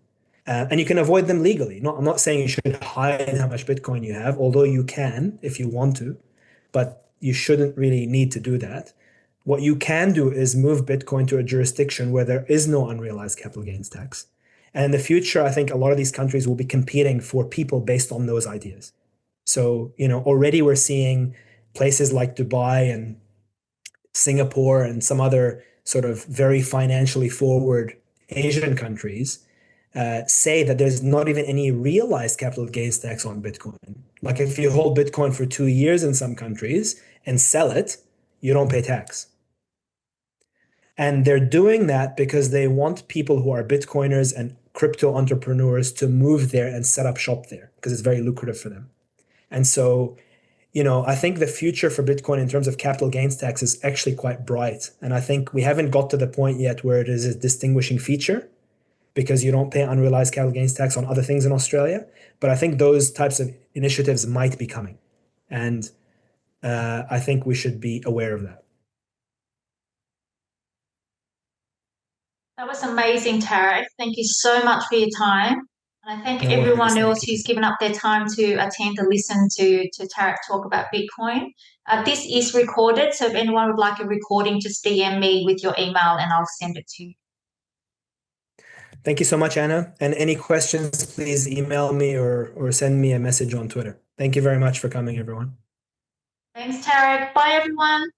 And you can avoid them legally. I'm not saying you should hide how much Bitcoin you have, although you can if you want to, but you shouldn't really need to do that. What you can do is move Bitcoin to a jurisdiction where there is no unrealized capital gains tax. And in the future, I think a lot of these countries will be competing for people based on those ideas. So, already we're seeing places like Dubai and Singapore and some other sort of very financially forward Asian countries say that there's not even any realized capital gains tax on Bitcoin. Like if you hold Bitcoin for 2 years in some countries and sell it, you don't pay tax. And they're doing that because they want people who are Bitcoiners and crypto entrepreneurs to move there and set up shop there because it's very lucrative for them. And so, I think the future for Bitcoin in terms of capital gains tax is actually quite bright. And I think we haven't got to the point yet where it is a distinguishing feature because you don't pay unrealized capital gains tax on other things in Australia. But I think those types of initiatives might be coming. And I think we should be aware of that. That was amazing, Tarik. Thank you so much for your time. And I thank everyone else who's given up their time to attend and listen to Tarik talk about Bitcoin. This is recorded, so if anyone would like a recording, just DM me with your email and I'll send it to you. Thank you so much, Anna. And any questions, please email me or send me a message on Twitter. Thank you very much for coming, everyone. Thanks, Tarik. Bye, everyone.